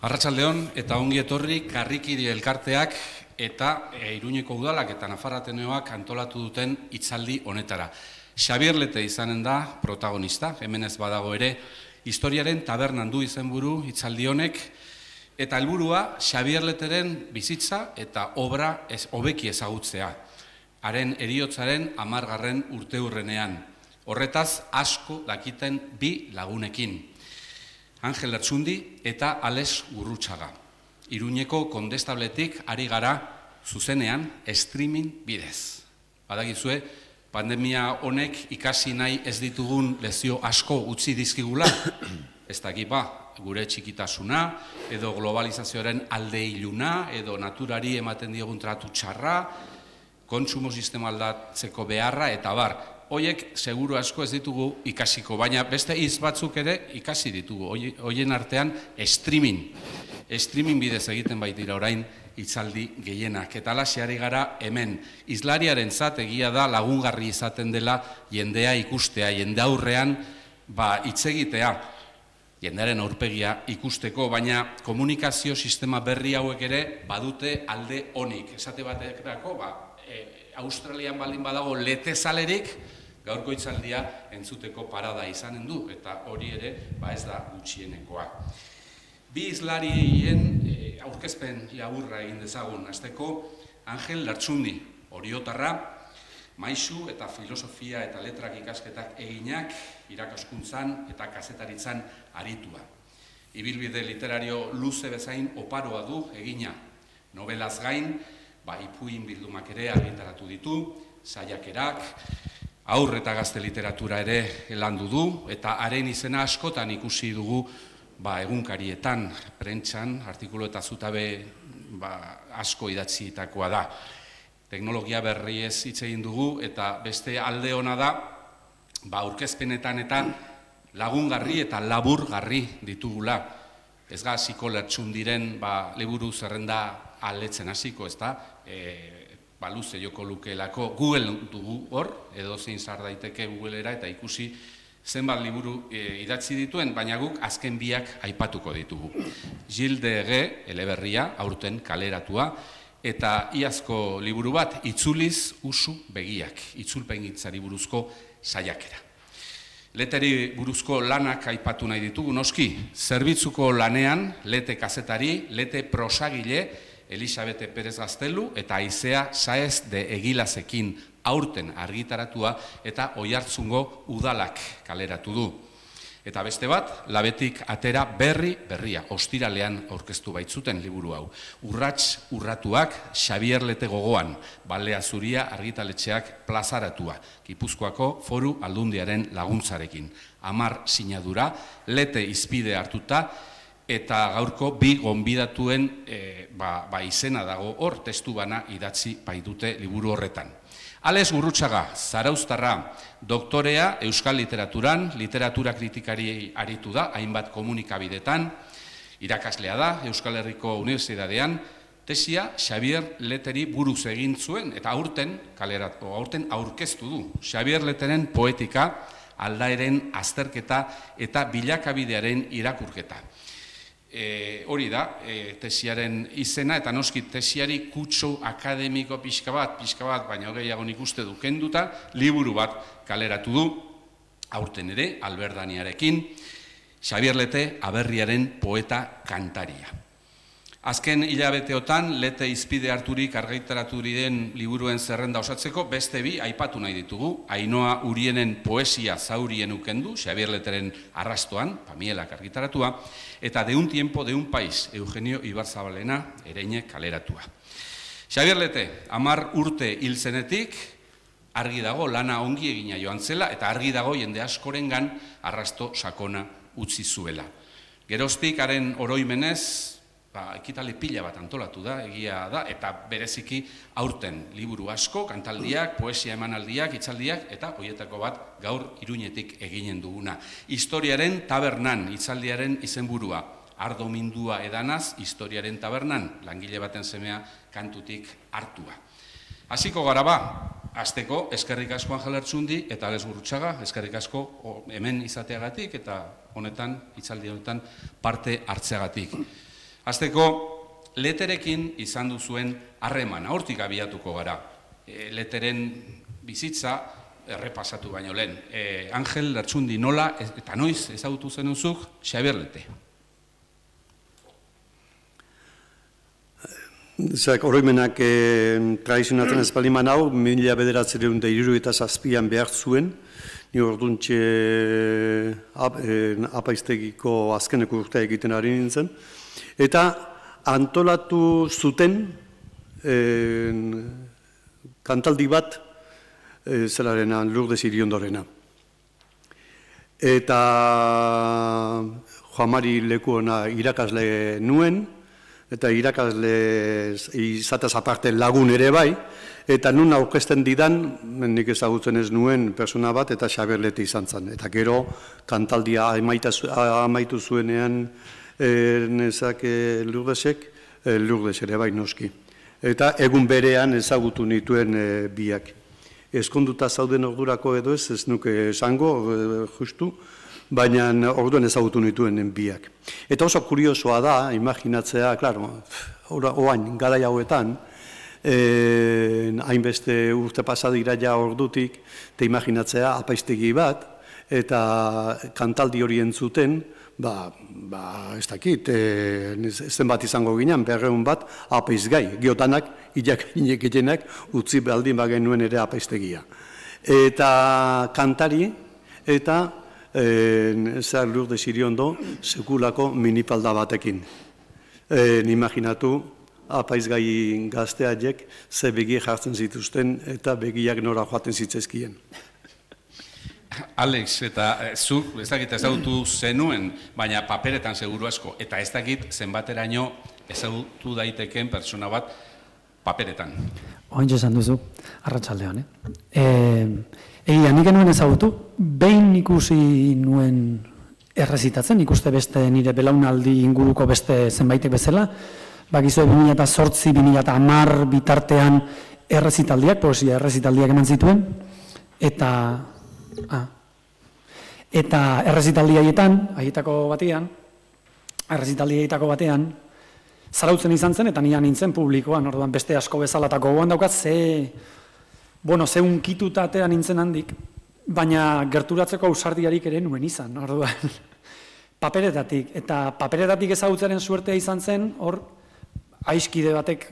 Arratsaldeon eta ongi etorri Karrikiri elkarteak eta Iruñeko udalak eta Nafar Ateneoak antolatu duten hitzaldi honetara. Xabier Lete izanen da protagonista, hemen ez badago ere, historiaren tabernan du izenburu hitzaldi honek, eta helburua Xabier Leteren bizitza eta obra hobeki ezagutzea, haren heriotzaren 10. urteurrenean. Horretaz asko dakiten bi lagunekin. Angel Lertxundi eta Alex Gurrutxaga. Iruñeko kondestabletik ari gara zuzenean streaming bidez. Badakizue, pandemia honek ikasi nahi ez ditugun lezio asko utzi dizkigula, ez dakipa, gure txikitasuna, edo globalizazioaren alde iluna, edo naturari ematen diogun tratu txarra, kontsumo sistema aldatzeko beharra, eta bar, hoiek seguru asko ez ditugu ikasiko, baina beste hitz batzuk ere ikasi ditugu. Hoien artean streaming bidez egiten baitira orain hitzaldi gehienak. Eta alaxe ari gara hemen. Hizlariarentzat egia da lagungarri izaten dela jendea ikustea, jende aurrean hitz egitea, jendearen aurpegia ikusteko, baina komunikazio sistema berri hauek ere badute alde onik. Esate batekrako, Australian baldin badago letezalerik, gaurko hitzaldia entzuteko parada izanen du, eta hori ere ez da gutxienekoa. Bi hizlarien aurkezpen laburra egin dezagun. Hasteko Angel Lertxundi, oriotarra, maisu eta filosofia eta letrak ikasketak eginak, irakaskuntzan eta kazetaritzan aritua. Ibilbide literario luze bezain oparoa du egina. Nobelaz gain, ipuin bildumak ere argitaratu ditu, saiakerak, haur eta gazte literatura ere landu du, eta haren izena askotan ikusi dugu egunkarietan, prentsan, artikulu eta zutabe asko idatzietakoa da. Teknologia berriez hitz egin dugu, eta beste alde ona da, aurkezpenetan eta lagungarri eta laburgarri ditugula. Ez gaziko Lertxundiren liburu zerrenda aletzen hasiko, ez da, luze joko lukeelako Google dugu hor, edo zein zar daiteke Googlera eta ikusi zenbat liburu idatzi dituen, baina guk azken biak aipatuko ditugu. Gilles de Rais, eleberria, aurten kaleratua, eta iazko liburu bat, Itzuliz usu begiak, itzulpengintzari buruzko saiakera. Leteri buruzko lanak aipatu nahi ditugu, noski, zerbitzuko lanean, Lete kazetari, Lete prosagile, Elisabete Perez Gaztelu eta Aizea Saez de Egilazekin aurten argitaratua eta Oiartzungo udalak kaleratu du. Eta beste bat, Labetik atera berria, ostiralean aurkeztu baitzuten liburu hau. Urrats urratuak, Xabier Lete gogoan, Balea Zuria argitaletxeak plazaratua, Gipuzkoako Foru Aldundiaren laguntzarekin. 10 sinadura, Lete izpide hartuta, eta gaurko bi gonbidatuen izena dago hor, testu bana idatzi baitute liburu horretan. Alex Gurrutxaga, zarauztarra, doktorea Euskal Literaturan, literatura kritikari aritu da, hainbat komunikabidetan, irakaslea da, Euskal Herriko Unibertsitatean, tesia Xabier Leteri buruz egin zuen, eta aurten aurkeztu du. Xabier Leteren poetika, aldaeren azterketa eta bilakabidearen irakurketa. Hori da, tesiaren izena, eta noski tesiari kutsu akademiko pixka bat, baina gehiago nik uste du kenduta, liburu bat kaleratu du, aurten ere, Albert Daniarekin, Xabier Lete aberriaren poeta kantaria. Azken hilabeteotan, Lete izpide harturik argitaratu den liburuen zerrenda osatzeko, beste bi aipatu nahi ditugu, Ainhoa Urienen poesia zaurien ukendu, Xabier Leteren arrastoan, Pamielak argitaratua, eta De un tiempo, de un país, Eugenio Ibarzabalena Ereine kaleratua. Xabier Lete, 10 urte hil zenetik, argi dago lana ongi egina joan zela, eta argi dago jende askorengan arrasto sakona utzi zuela. Geroztik, haren oroimenez, ekitale pila bat antolatu da, egia da, eta bereziki aurten liburu asko, kantaldiak, poesia emanaldiak, hitzaldiak, eta horietako bat gaur Iruñetik eginen duguna. Historiaren tabernan, hitzaldiaren izenburua, ardo mindua edanaz, historiaren tabernan, langile baten semea kantutik hartua. Hasiko gara hasteko eskerrik asko Angel Lertxundi eta Alex Gurrutxaga, eskerrik asko hemen izateagatik eta honetan, hitzaldi honetan parte hartzeagatik. Hasteko, Leterekin izan duzuen harremana, hortik abiatuko gara. Leteren bizitza errepasatu baino lehen. Angel Lertxundi nola eta noiz ezagutu zenuzuk Xabier Lete? Oroimenak tradizionatzen ezpaliman hau, 1977an behar zuen, ni orduntxe apaiztegiko azkeneko urtea egiten ari nintzen, eta antolatu zuten kantaldi bat zelarena, Lourdes Iriondorena. Eta Joamari Lekuona irakasle nuen, eta irakasle izatez aparte lagun ere bai, eta nun aurkezten didan, nik ezagutzen ez nuen persona bat, eta Xabier Lete izan zen. Eta gero, kantaldia amaitu zuenean nezak Lourdesek, Lourdes ere bai noski. Eta egun berean ezagutu nituen biak. Eskonduta zauden ordurako edo ez nuke esango, justu, baina orduan ezagutu nituen biak. Eta oso kuriosoa da, imaginatzea, klaro, oain, garai hauetan, hainbeste urte pasadira ja ordutik, eta imaginatzea apaiztegi bat, eta kantaldi hori entzuten, ez dakit, zenbat izango ginen, 200 bat apaizgai, geotanak, ilak etenak, utzi baldin bagenuen ere apaiztegia. Eta kantari, eta zer Lourdes Iriondo sekulako minipalda batekin. Imaginatu, apaizgai gazteaiek ze begi jartzen zituzten eta begiak nora joaten zitzezkien. Alex, eta zuk, ez dakit ezagutu zenuen, baina paperetan seguru asko, eta ez dakit zenbateraino ezagutu daiteken pertsona bat paperetan. Ointxe esan duzu, arratsaldean, Egia, nik enuen ezagutu, behin ikusi nuen errezitatzen, ikuste beste nire belaunaldi inguruko beste zenbaitek bezala, bakizu 2008-2010 bitartean errezitaldiak, poesia errezitaldiak eman zituen, eta errezitaldi haietako batean, zarautzen izan zen, eta nian nintzen publikoan, orduan beste asko bezalatako gogoan daukat, ze unkituta atera nintzen handik, baina gerturatzeko ausardiarik ere nuen izan, orduan, paperetatik. Eta paperetatik ezagutzaren suertea izan zen, hor, aiskide batek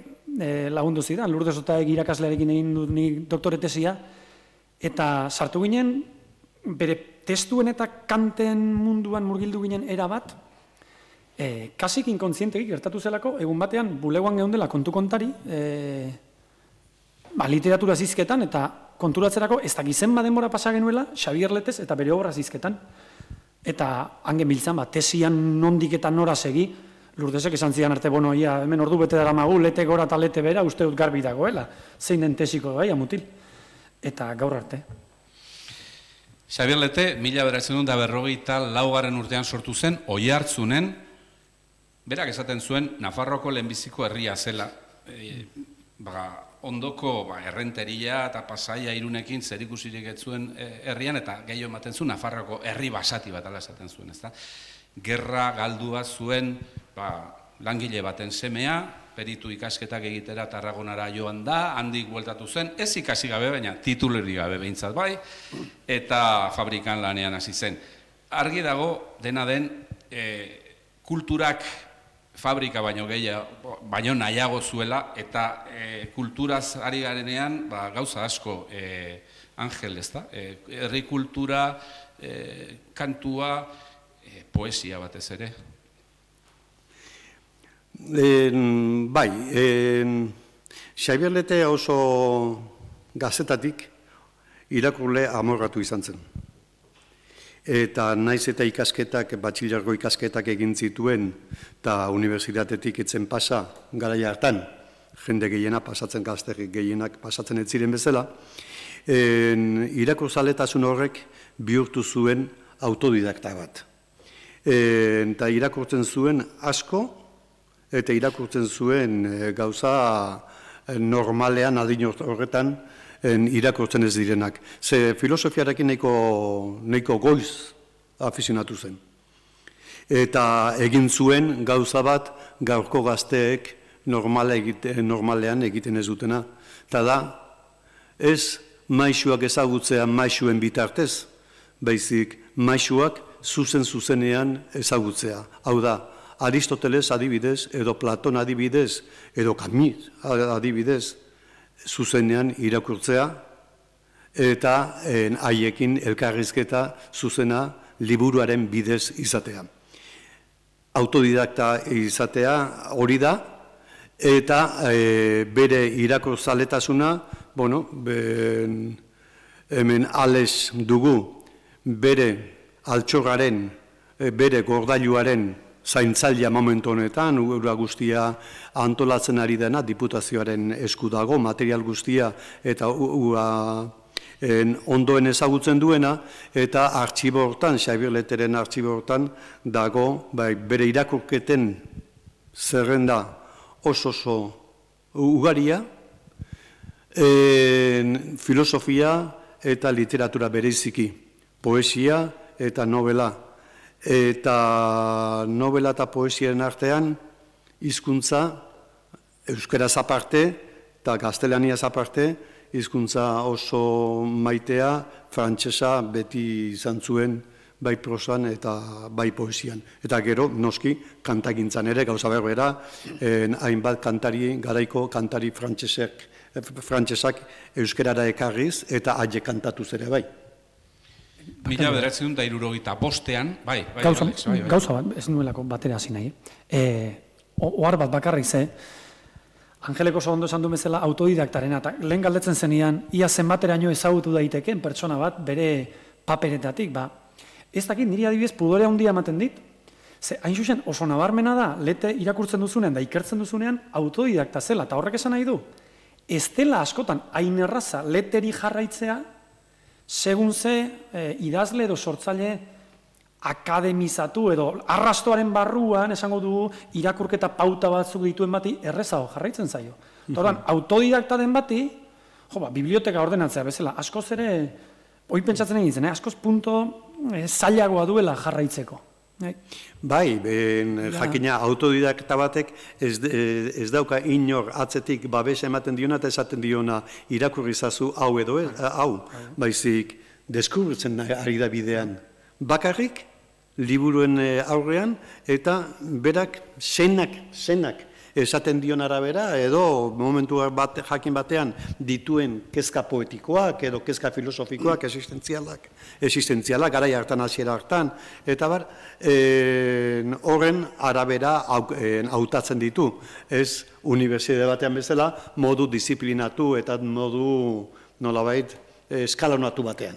lagundu zidan, Lourdes Otaegi irakaslearekin egin dut nik doktoretesia, eta sartu ginen, bere testuen eta kanten munduan murgildu ginen erabat, kasik inkontzientekik gertatu zelako, egun batean, bulegoan geundela kontu kontari, literatura zizketan, eta konturatzerako ez dakizen badenbora pasa genuela, Xabier Letez eta bere obra zizketan. Eta hangen biltzan, tesian nondik eta nora segi, Lourdesek esan zidan arte, hemen ordu bete dara magu, lete gora eta lete bera, uste dut garbi dagoela, zein den tesiko mutil. Eta gaur arte. Xabier Lete, 1954 urtean sortu zen, Oiartzunen, berak esaten zuen, Nafarroako lehenbiziko herria zela, ondoko errenteria eta Pasaia Irunekin zerikusirik ez zuen herrian, eta gehiago ematen zuen Nafarroako herri basati bat ala esaten zuen, ezta? Gerra galdua zuen langile baten semea, peritu ikasketak egitera Tarragonara joan da, handik bueltatu zen, ez ikasi gabe, baina tituleri gabe behintzat bai, eta fabrikan lanean hasi zen. Argi dago, dena den, kulturak fabrika baino baino nahiago zuela, eta kulturaz ari garenean gauza asko, Angel, ezta? Herri kultura, kantua, poesia batez ere. Bai, Xabier Lete oso gazetatik irakurle amorratu izan zen. Eta naiz eta ikasketak, batxilergo ikasketak egin zituen, eta unibertsitatetik etzen pasa garaia hartan, jende gehiena pasatzen, gazte gehienak pasatzen ez ziren bezala, irakurzaletasun horrek bihurtu zuen autodidakta bat. Eta irakurtzen zuen asko, eta irakurtzen zuen gauza normalean adin horretan irakurtzen ez direnak. Ze filosofiarekin nahiko goiz afizionatu zen. eta egin zuen gauza bat gaurko gazteek normalean egiten ez dutena. Eta da, ez maisuak ezagutzea maisuen bitartez, baizik maisuak zuzenean ezagutzea. Hau da, Aristoteles adibidez, edo Platon adibidez, edo Camus adibidez, zuzenean irakurtzea, eta haiekin elkarrizketa zuzena liburuaren bidez izatea. Autodidakta izatea hori da, eta bere irakurzaletasuna, hemen ales dugu, bere altxorraren, bere gordailuaren zaintzailea momentu honetan, ura guztia antolatzen ari dena, diputazioaren esku dago, material guztia eta ondoen ezagutzen duena, eta artxibo hortan, Xabier Leteren artxibo hortan dago, bere irakurketen zerrenda oso ugaria, filosofia eta literatura bereiziki, poesia eta novela. Eta novela eta poesien artean, hizkuntza, euskaraz aparte eta gaztelaniaz aparte, hizkuntza oso maitea, frantsesa beti izan zuen, bai prosan eta bai poesian. Eta gero, noski, kantagintzan ere, gauza berbera, hainbat garaiko kantari frantsesak euskarara ekarriz eta haiek kantatuz ere bai. 1975an, bai. Gauza bat, ez nuelako batera hasi nahi. Ohar bat bakarrik ze, Angeleko oso ondo esan du bezala autodidaktarena, eta lehen galdetzen zenian, ia zenbateraino ezagutu daiteken pertsona bat bere paperetatik, ez dakit niri adibidez pudore handia ematen dit, ze hain zuzen oso nabarmena da, lete irakurtzen duzunean da ikertzen duzunean autodidakta zela, eta horrek esan nahi du, ez dela askotan hain erraza leteri jarraitzea, segun ze idazle edo sortzaile akademizatu edo arrastoaren barruan, esango dugu, irakurketa pauta batzuk dituen bati errezago jarraitzen zaio. Orduan, autodidakta den bati, biblioteka ordenatzea bezala, askoz ere, hori pentsatzen egin zen, askoz punto zailagoa duela jarraitzeko. Bai, jakina autodidakta batek ez dauka inor atzetik babesa ematen diona eta esaten diona irakurrizazu hau edo hau, baizik deskubritzen ari da bidean. Bakarrik, liburuen aurrean, eta berak senak esaten dion arabera, edo momentu jakin batean dituen kezka poetikoak, edo kezka filosofikoak, existentzialak, garai hartan, hasiera hartan, eta horren arabera hautatzen ditu. Ez unibertsitate batean bezala, modu disiplinatu eta modu nolabait eskalonatu batean.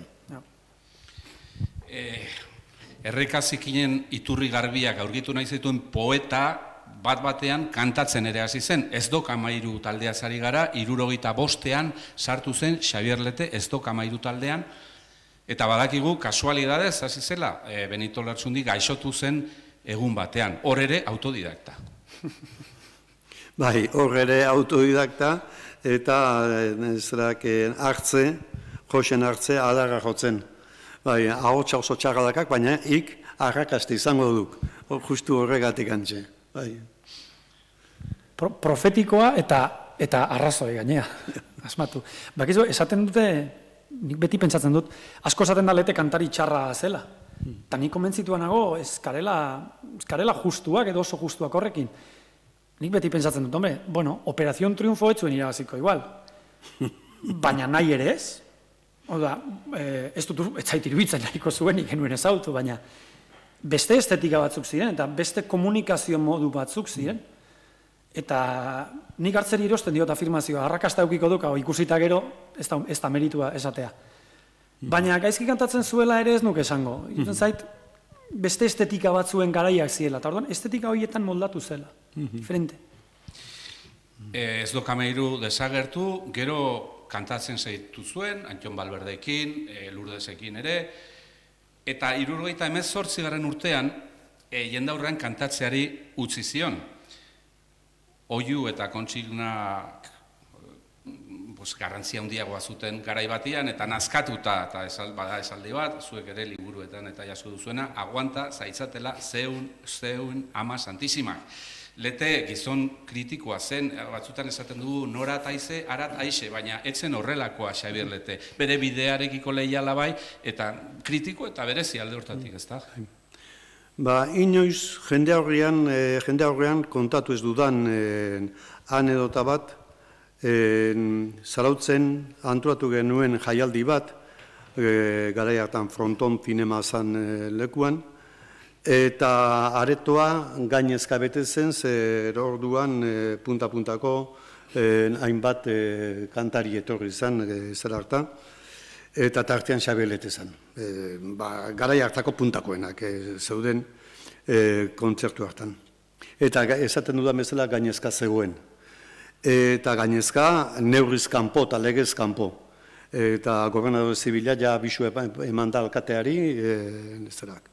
Errekazikinen iturri garbiak aurkitu nahi zituen poeta bat-batean kantatzen ere hasi zen. Ez dok 13 taldea zari gara, 75ean sartu zen Xabier Lete ez dok 13 taldean, eta badakigu kasualidadez hasi zela, Benito Lertxundi gaixotu zen egun batean, hor ere autodidakta. Bai, hor ere autodidakta, eta Josen hartze, adarra jotzen. Bai, ahotsa oso txarradakak, baina arrakasta izango duk, justu horregatik antxe. Profetikoa eta arrazoi gainea, asmatu. Bakizu, esaten dute, nik beti pentsatzen dut, asko esaten da Lete kantari txarra zela. Eta nik konbentzituan nago, ez karela justuak edo oso justuak horrekin. Nik beti pentsatzen dut, Operación Triunfo ez zuen irabaziko igual. Baina nahi ere ez. Oda, ez zait iruditzen nahiko zuenik genuen ezautu, baina beste estetika batzuk ziren, eta beste komunikazio modu batzuk ziren. Eta nik hartzeri erosten diot afirmazioa, arrakasta eukiko duk, ikusita gero, ez da meritua esatea. Baina gaizki kantatzen zuela ere ez nuke esango. Ikusten zait, beste estetika batzuen garaiak ziela, eta orduan estetika horietan moldatu zela, diferente. Ez dok 13 desagertu, gero kantatzen zaitu zuen, Antxon Balberdekin, Lurdesekin ere, eta 78. urtean, jendaurrean kantatzeari utzi zion. Oiu eta kontsignak garrantzia handiagoa zuten garai batean, eta nazkatuta, eta bada esaldi bat, zuek ere liburuetan eta jaso duzuena, aguanta zaitzatela zeun ama santissimak. Lete gizon kritikoa zen, batzutan esaten dugu norat aize, arat aixe, baina etzen horrelakoa Xabier Lete. Bere bidearekiko leiala bai, eta kritiko eta berezi alde hortatik, ez da? Ba, inoiz jende aurrean kontatu ez dudan anedota bat, Zarautzen antolatu genuen jaialdi bat, garai hartan Fronton zinema zan lekuan, eta aretoa gainezka bete zen, zer orduan punta-puntako hainbat kantari etorri zen zer hartan, eta tartean Xabier Lete zen. Garai hartako puntakoenak zeuden kontzertu hartan. Eta esaten dudan bezala gainezka zegoen. Eta gainezka neurriz kanpo eta legez kanpo. Eta gobernadore zibila ja bisu eman da alkateari, zerak.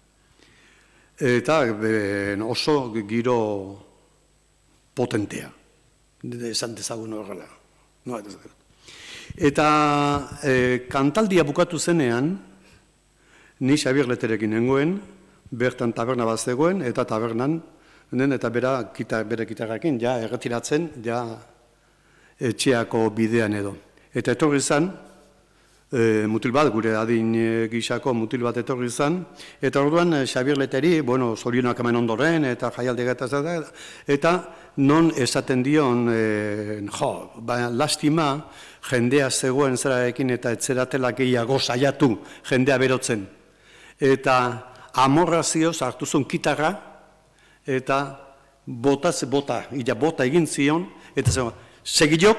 Eta oso giro potentea, esan dezagun horrela. Eta kantaldia bukatu zenean, ni Xabier Leterekin nengoen, bertan taberna bat zegoen, eta tabernan, eta bere kitarrakin, ja erretiratzen, ja etxeako bidean edo. Eta etorri zan, mutil bat, gure adin gisako mutil bat etorri zan, eta orduan Xabier Leteri, zorionak hemen ondoren, eta jaialdi eta non esaten dion, lastima, jendea zegoen zerarekin eta etzeratela gehiago saiatu jendea berotzen. Eta amorrazioz hartu zuen kitarra, eta bota egin zion, eta segilok,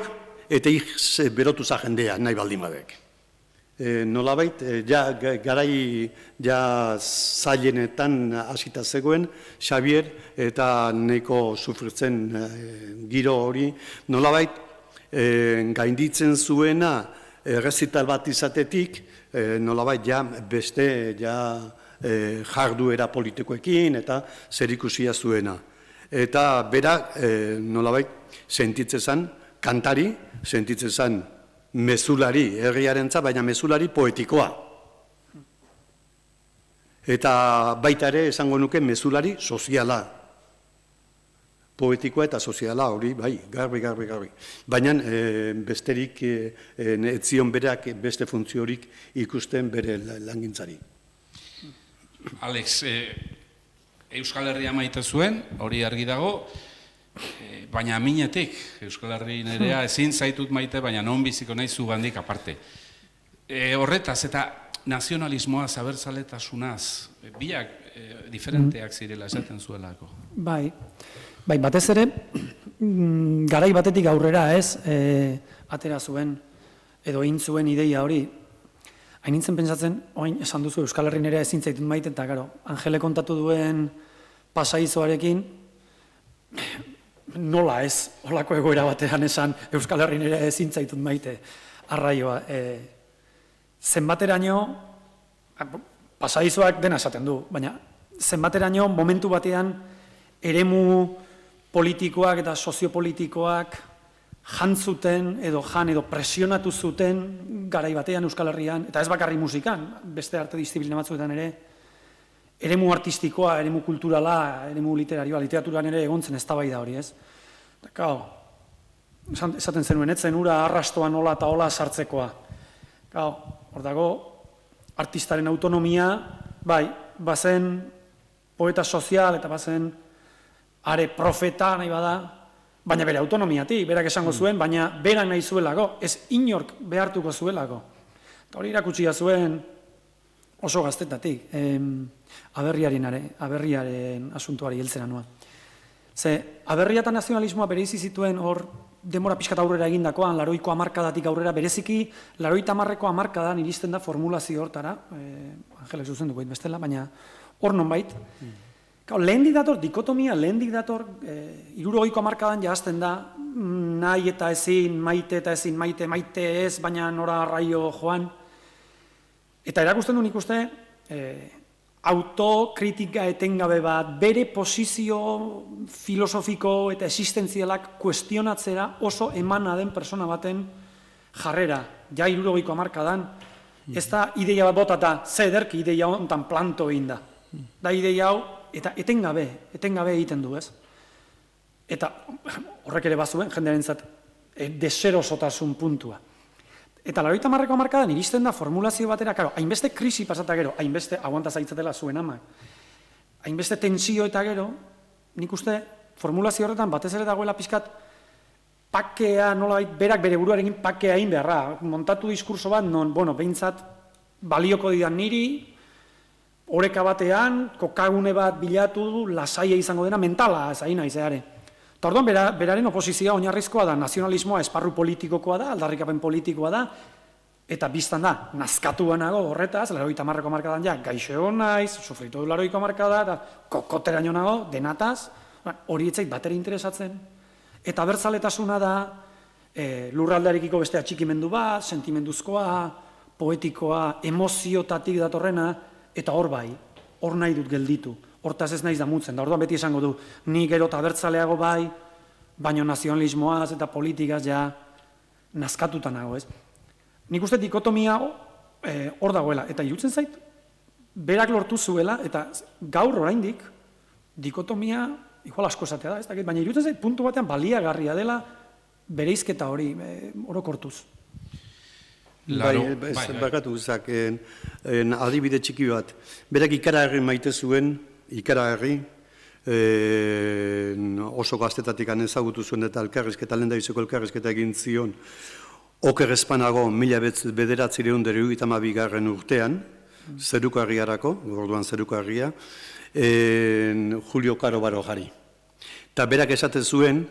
eta berotu za jendea, nahi baldin badek. Nolabait, garai zailenetan hasita zegoen, Xabier, eta nahiko sufritzen giro hori, nolabait, gainditzen zuena errezital bat izatetik, nolabait, beste jarduera politikoekin, eta zerikusia zuena. Eta berak, nolabait, sentitzen zen, kantari, sentitzen zen mezulari herriarentza, baina mezulari poetikoa. Eta baita ere esango nuke mezulari soziala. Poetikoa eta soziala hori, bai, garbi. Baina besterik etzion berak beste funtziorik ikusten bere langintzari. Alex, Euskal Herria maite zuen, hori argi dago, baina minetik, Euskal Herri nerea ezin zaitut maite, baina non biziko nahi zugandik aparte. Horretaz eta nazionalismoa, abertzaletasunaz, biak diferenteak zirela esaten zuelako. Bai, batez ere, garai batetik aurrera ez, atera zuen, edo egin zuen ideia hori, hain nintzen pentsatzen, oin esan duzu Euskal Herri nerea ezin zaitut maite, eta gero, Angele kontatu duen pasaizoarekin, nola ez, holako egoera batean esan Euskal Herri nerea ezin zaitut maite arraioa. Zenbateraino, pasaizoak dena esaten du, baina zenbateraino momentu batean eremu politikoak eta soziopolitikoak jantzuten edo presionatu zuten garai batean Euskal Herrian, eta ez bakarri musikan, beste arte diziplina batzuetan ere, eremu artistikoa, eremu kulturala, eremu literarioa, literaturan ere egontzen eztabaida hori, ez? Eta, esaten zenuen, etzen ura arrastoa nola eta hola sartzekoa. Hor dago, artistaren autonomia, bai, bazen poeta sozial eta bazen are profeta nahi bada, baina bere autonomiatik, berak esango zuen, baina berak nahi zuelako, ez inork behartuko zuelako. Eta hori irakutsia zuen oso gaztetatik, aberriaren asuntuari heltzera nua. Ze, aberria eta nazionalismoa bereizi zituen hor denbora pixkat aurrera egindakoan, 80ko hamarkadatik aurrera, bereziki 80ko hamarkadan iristen da formulazio hortara, Angelek zuzenduko bestela, baina hor nonbait. Lehendik dator, dikotomia lehendik dator, 60ko hamarkadan jazten da, nahi eta ezin, maite eta ezin, maite ez, baina nora arraio joan. Eta erakusten du nik uste, autokritika etengabe bat, bere posizio filosofiko eta existentzialak kuestionatzera oso emana den persona baten jarrera, ja 60ko hamarkadan, ez da ideia bat botata, ze ederki ideia hontan planto egin da. Da ideia hau, eta etengabe egiten du, ez? Eta horrek ere bazuen, jendearentzat deserosotasun puntua. Eta 80ko hamarkadan iristen da formulazio batera, karo, hainbeste krisi pasata gero, hainbeste aguanta zaitzatela zuen amak, hainbeste tensio eta gero, nik uste formulazio horretan batez ere dagoela pixkat pakea, nolabait, berak bere buruarekin pakea egin beharra, montatu diskurso bat, non, bueno, behintzat balioko didan niri, oreka batean, kokagune bat bilatu du, lasaia izango dena, mentala, ez ari naiz, eare. Eta orduan, beraren oposizioa oinarrizkoa da, nazionalismoa esparru politikokoa da, aldarrikapen politikoa da, eta biztan da, nazkatu banago horretaz, 80ko hamarkadan ja, gaixo egon naiz, sufritu du 80ko hamarkada, eta kokoteraino nago, denataz, hori etzait batera interesatzen. Eta abertzaletasuna da, lurraldearekiko beste atxikimendu bat, sentimenduzkoa, poetikoa, emoziotatik datorrena, eta hor bai, hor nahi dut gelditu, hortaz ez naiz damutzen, da orduan beti esango du, ni gero eta abertzaleago bai, baino nazionalismoaz eta politikaz ja nazkatuta nago, ez? Nik uste dikotomia hor dagoela, eta irutzen zait, berak lortu zuela, eta gaur oraindik, dikotomia, igual asko esatea da, ez dakit, baina irutzen zait puntu batean baliagarria dela bereizketa hori orokortuz. Bakatu guzak, adibide txiki bat. Berak Ikaragarri maite zuen, Ikaragarri, oso gaztetatik ezagutu zuen eta elkarrizketa, lehendabiziko elkarrizketa egin zion, Oker Espanago 1992 urtean, Zerukarriarako, orduan Zerukarria, Julio Caro Barojari. Eta berak esaten zuen,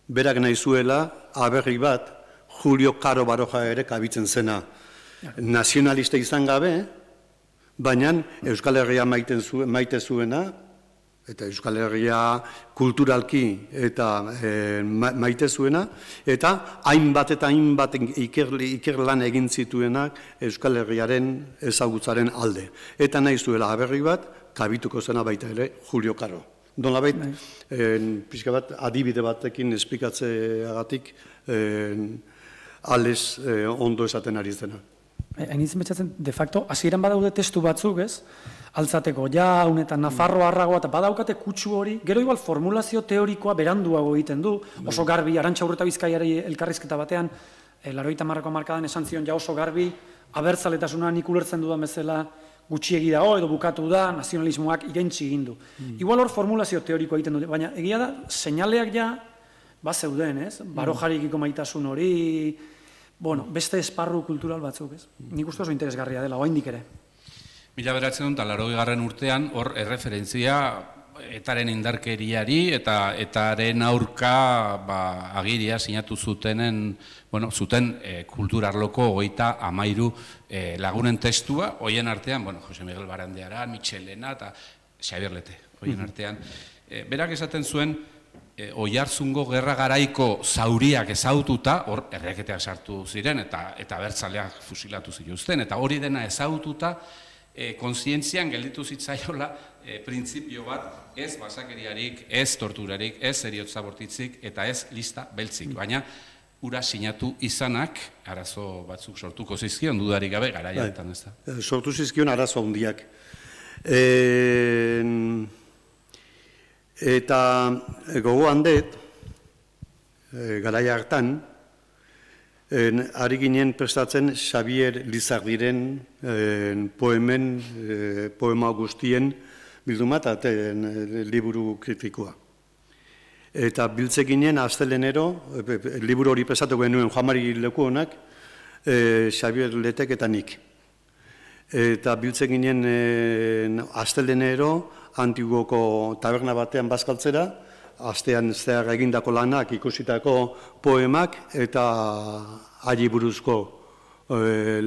berak nahi zuela, aberri bat, Julio Caro Baroja ere kabitzen zena. Nazionalista izan gabe, baina Euskal Herria maite zuena, eta Euskal Herria kulturalki eta maite zuena, eta hainbat eta hainbat ikerlan egin zituenak Euskal Herriaren ezagutzaren alde. Eta nahi zuela aberri bat, kabituko zena baita ere Julio Caro. Nolabait, pixka bat, adibide batekin esplikatzeagatik ales ondo esaten ari zena. Hain izan betxatzen, de facto, hasieran badaude testu batzuk, ez? Altzateko jaun eta Nafarroa arragoa, eta badaukate kutsu hori, gero igual formulazio teorikoa beranduago egiten du, oso garbi, Arantxa Urreta Bizkaiari elkarrizketa batean, 80ko hamarkadan esan zion ja oso garbi, abertzaletasuna nik ulertzen dudan bezala gutxiegi dago edo bukatu da, nazionalismoak irentsi egin du. Igual hor formulazio teorikoa egiten dute, baina egia da, seinaleak ja, zeuden, ez? Barojarikiko maitasun hori, bueno, beste esparru kultural batzuk, ez? Nik uste oso interesgarria dela, oraindik ere. 1980 urtean, hor erreferentzia etaren indarkeriari eta etaren aurka agiria sinatu zuten kulturarloko 33 lagunen testua, hoien artean, Jose Miguel Barandiaran, Michelena eta Xabier Lete, hoien artean. Berak esaten zuen, Oiartzungo gerra garaiko zauriak ezaututa, hor erreketeak sartu ziren eta abertzaleak fusilatu zituzten, eta hori dena ezaututa, kontzientzian gelditu zitzaiola printzipio bat, ez basakeriarik, ez torturarik, ez heriotza bortitzik eta ez lista beltzik, baina ura sinatu izanak arazo batzuk sortuko zizkion, dudarik gabe garaiaretan, ez da? Sortu zizkion arazo handiak. Eta gogoan dut, garaia hartan, ari ginen prestatzen Xabier Lizardiren poema guztien bilduma eta liburu kritikoa. Eta biltze ginen astelenero, liburu hori prestatu genuen Juan-Mari Lekuonak, Xabier Letek eta nik. Eta biltze ginen astelenero, Antiguoko taberna batean bazkaltzera, astean zehar egindako lanak, ikusitako poemak eta hari buruzko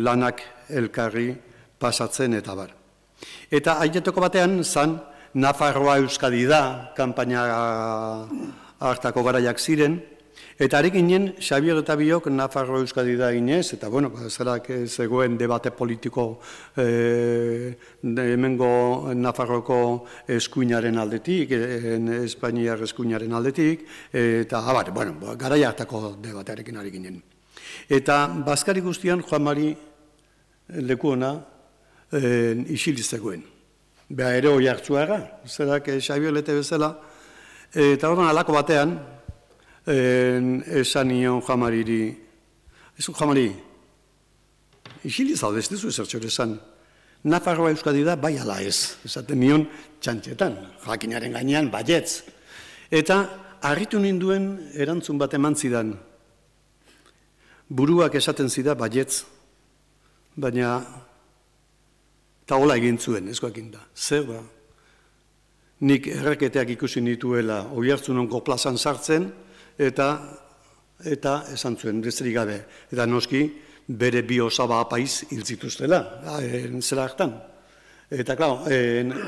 lanak elkarri pasatzen eta bar. Eta aietoko batean zan, Nafarroa Euskadi da, kanpaina hartako garaiak ziren, eta ari ginen, Xabier eta biok Nafarroa Euskadi da ginez, eta zerak zegoen debate politiko hemengo Nafarroko eskuinaren aldetik, Espainiar eskuinaren aldetik, eta garaia hartako debatearekin ari ginen. Eta Baskari guztian Juan Mari leku ona isiliztegoen. Beha ere hoi hartzuaga, zerak Xabiolete bezala. Eta horren alako batean, esan nion Juan Mariri, Juan Mari, isiliz hau ez dizu ezertxore esan, Nafarroa Euskadi da bai ala ez, esaten nion txantxetan, jakinaren gainean baietz. Eta harritu ninduen erantzun bat eman zidan, buruak esaten zida baietz, baina eta hola egin zuen, ezkoakin da. Zer da? Nik erreketeak ikusi nituela Oiartzunongo plazan sartzen, eta esan zuen, besterik gabe. Eta noski, bere bi osaba apaiz hiltzituztela, zera hartan. Eta, klar,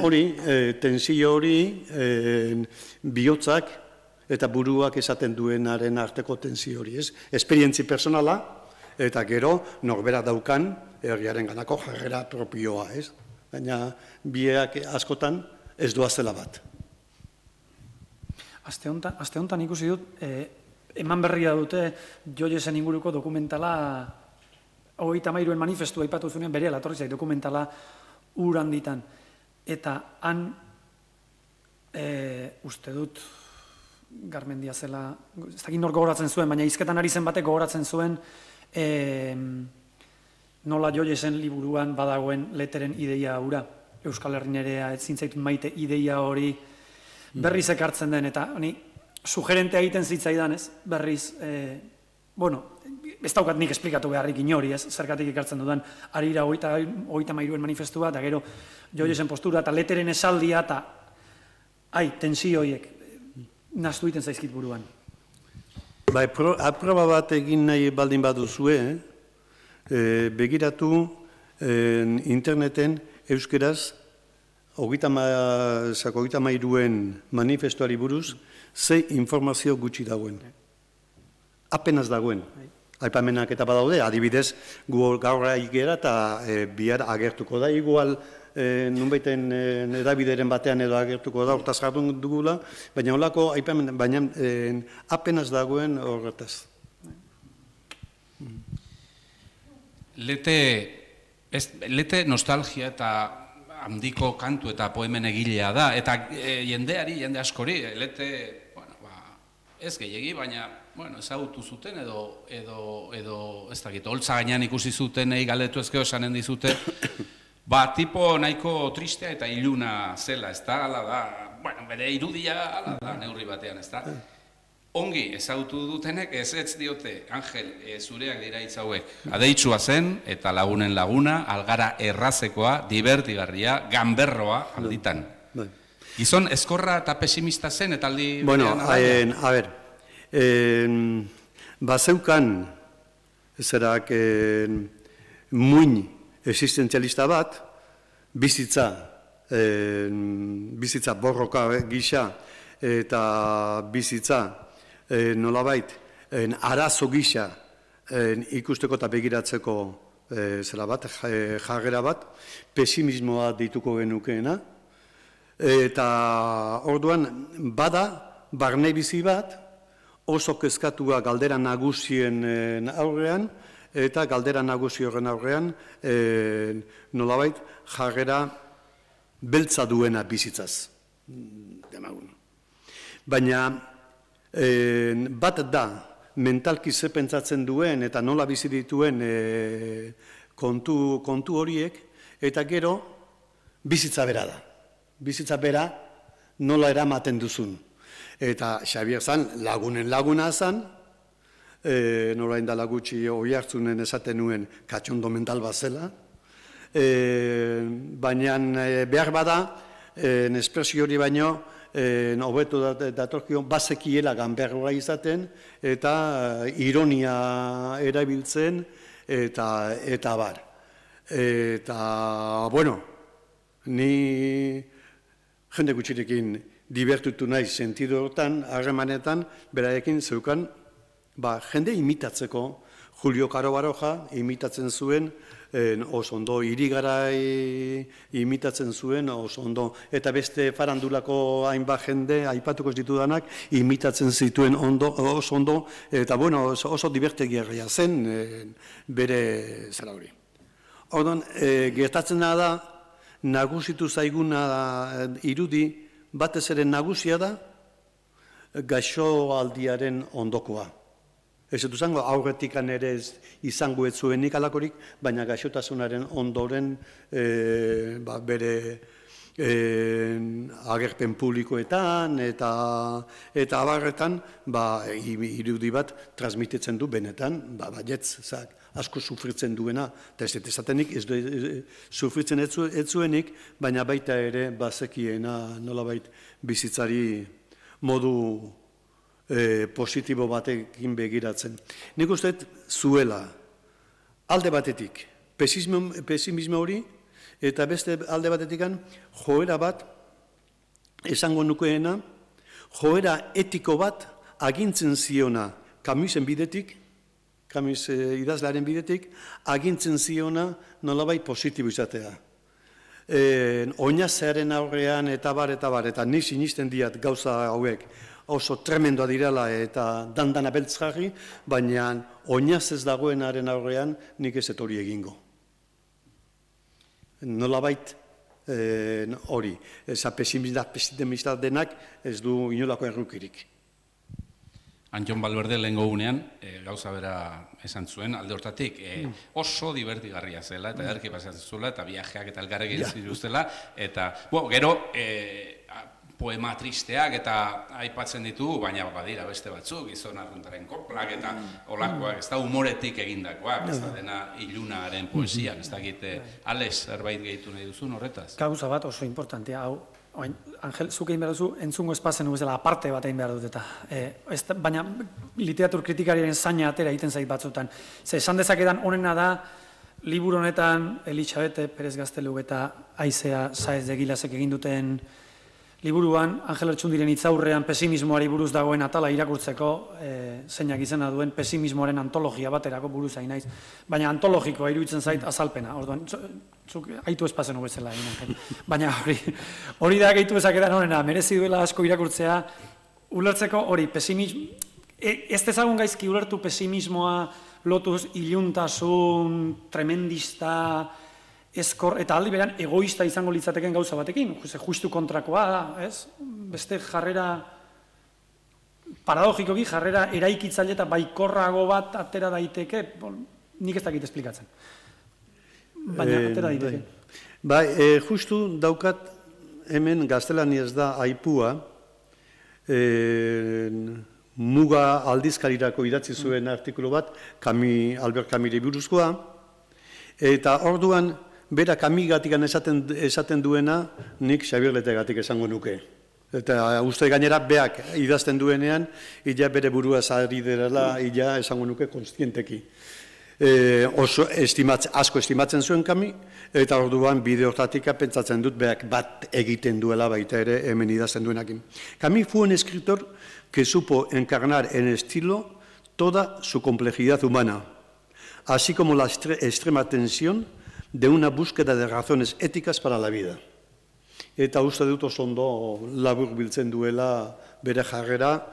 hori, tensio hori, bihotzak eta buruak esaten duenaren arteko tensio hori, ez? Esperientzi personala, eta gero, norbera daukan, herriaren ganako jarrera propioa, ez? Baina, biak askotan ez doazela bat. Aste honetan ikusi dut, eman berria dute Joyesen inguruko dokumentala, 33 manifestua aipatu zunean berehala etorri zait dokumentala Uranditan. Eta han uste dut Garmendia zela, ez dakit nor gogoratzen zuen, baina hizketan ari zen batek gogoratzen zuen nola Joyesen liburuan badagoen leteren ideia hura. Euskal Herrin ere ez zintzaitun maite ideia hori berriz ekartzen den, eta sugerentea egiten zitzaidan, ez? Berriz, ez daukat nik esplikatu beharrik inori, ez? Zergatik ikartzen dudan, harira 33 manifestua, eta gero Joyesen postura, eta leteren esaldia, eta tensioiek nastu egiten zaizkit buruan. Bai, aproba bat egin nahi baldin baduzue, begiratu interneten euskeraz 33 manifestuari buruz, ze informazio gutxi dagoen. Apenas dagoen. Aipamenak eta badaude, adibidez, gu gaur aigera eta bihar agertuko da, igual nunbaiten edabideren batean edo agertuko da, hortaz jardun dugula, baina holako aipamen, baina apenas dagoen horretaz. Lete nostalgia eta handiko kantu eta poemen egilea da, eta jende askori, lete, ez gehiagi, baina, ezagutu zuten edo ez dakit, holtza gainean ikusi zuten, galdetu ezkeo esanen dizute, tipo nahiko tristea eta iluna zela, ez da, ala da, bere irudia, ala da, neurri batean, ez da. Ongi ezagutu dutenek ez diote, Angel, zureak dira hitz hauek. Adeitsua zen eta lagunen laguna, algara errazekoa, divertigarria, ganberroa alditan. Gizon eskorra eta pesimista zen eta aldi... Bueno, a ver, bazeukan, zerak, muin existentzialista bat, bizitza borroka gisa eta bizitza nolabait, arazo gisa ikusteko eta begiratzeko jarrera bat, pesimismoa deituko genukeena, eta orduan bada, barne bizi bat, oso kezkatua galdera nagusien aurrean, eta galdera nagusi horren aurrean, nolabait, jarrera beltza duena bizitzaz. Baina, bat da, mentalki ze pentsatzen duen eta nola bizi dituen kontu horiek, eta gero bizitza bera da. Bizitza bera nola eramaten duzun. Eta Xabier zan, lagunen laguna zan, nola indala gutxi Oiartzunen esaten nuen katxondo mental bat zela, baina behar bada, espresio hori baino, hobetu datorkion bazekiela ganberroa izaten, eta ironia erabiltzen, eta bar. Eta, bueno, ni jende gutxirekin divertutu nahi sentidu hortan, harremanetan, berarekin zeukan, jende imitatzeko, Julio Caro Baroja imitatzen zuen oso ondo, irigarai imitatzen zuen oso ondo, eta beste farandulako hainbat jende, aipatuko ditudanak, imitatzen zituen oso ondo, eta bueno, oso divertegarria zen bere zara hori. Orduan, gertatzen da, nagusitu zaiguna irudi, batez ere nagusia da, gaixoaldiaren ondokoa. Ez dut zango, aurretikan ere izango ez zuenik alakorik, baina gaixotasunaren ondoren bere agerpen publikoetan eta abarretan irudi bat transmititzen du benetan, asko sufritzen duena, eta ez dut esatenik, sufritzen ez zuenik, baina baita ere bazekiena nolabait bizitzari modu positibo batekin begiratzen. Nik uste zuela, alde batetik, pesimismo hori, eta beste alde batetik joera bat, esango nukeena, joera etiko bat agintzen ziona Camusen bidetik, Camus idazlearen bidetik, agintzen ziona nolabait positibo izatea. Oinazearen aurrean eta eta ni sinisten diat gauza hauek oso tremendoa direla eta dandana beltz jarri, baina oinaz ez dagoenaren aurrean nik ez hori egingo. Nolabait hori, eza pesimista denak ez du inolako errukirik. Antxon Balberde lehengo gunean, gauza bera esan zuen, alde hortatik, oso divertigarria zela, eta ederki pasatzen zuela, eta viajeak eta elgarrek egin zituztela, eta, gero, poema tristeak eta aipatzen ditugu, baina badira beste batzuk, gizon arruntaren koplak eta olakoak, ez da humoretik egindakoak, ez da dena ilunaren poesian, ez da egite, Alex, zerbait gehitu nahi duzun horretaz? Gauza bat oso importantea, hau, Angel, zuk egin behar duzu, entzungo espazen bezala aparte bat egin behar dut eta. Baina literatur kritikariaren zaina atera egiten zait batzutan. Esan dezakedan honena da, liburu honetan Elizabete Perez Gazteluk eta Aizea Saez de Gilasek egin duten liburuan, Angel Lertxundiren hitzaurrean pesimismoari buruz dagoen atala irakurtzeko, zeinak izena duen pesimismoaren antologia baterako buruz hain naiz, baina antologikoa iruditzen zait azalpena, orduan, zuk aitu espazen bezala egin, baina hori da gehitu ezaketan honena, merezi duela asko irakurtzea, ulertzeko hori pesimismo, ez dezagun gaizki ulertu pesimismoa lotuz iluntasun, tremendista, eta aldi beran egoista izango litzateken gauza batekin, justu kontrakoa da, ez? Beste jarrera, paradogikoki jarrera eraikitzaile eta baikorrago bat atera daiteke, nik ez dakit esplikatzen. Baina atera daiteke. Bai, justu daukat hemen gaztelaniaz da aipua, muga aldizkarirako idatzi zuen artikulu bat, Albert Camusri buruzkoa, eta orduan, bera Camusgatikan esaten duena, nik Xabier Letegatik esango nuke. Eta uste gainera, beak idazten duenean, illa bere burua zari derela, illa esango nuke konstienteki. Asko estimatzen zuen Camus, eta orduan bide hortatik pentsatzen dut, beak bat egiten duela baita ere hemen idazten duenakin. Camus fue un escritor que supo encarnar en estilo toda su complejidad humana, así como la extrema tensión de una búsqueda de razones éticas para la vida. Eta uste dut oso ondo labur biltzen duela bere jarrera,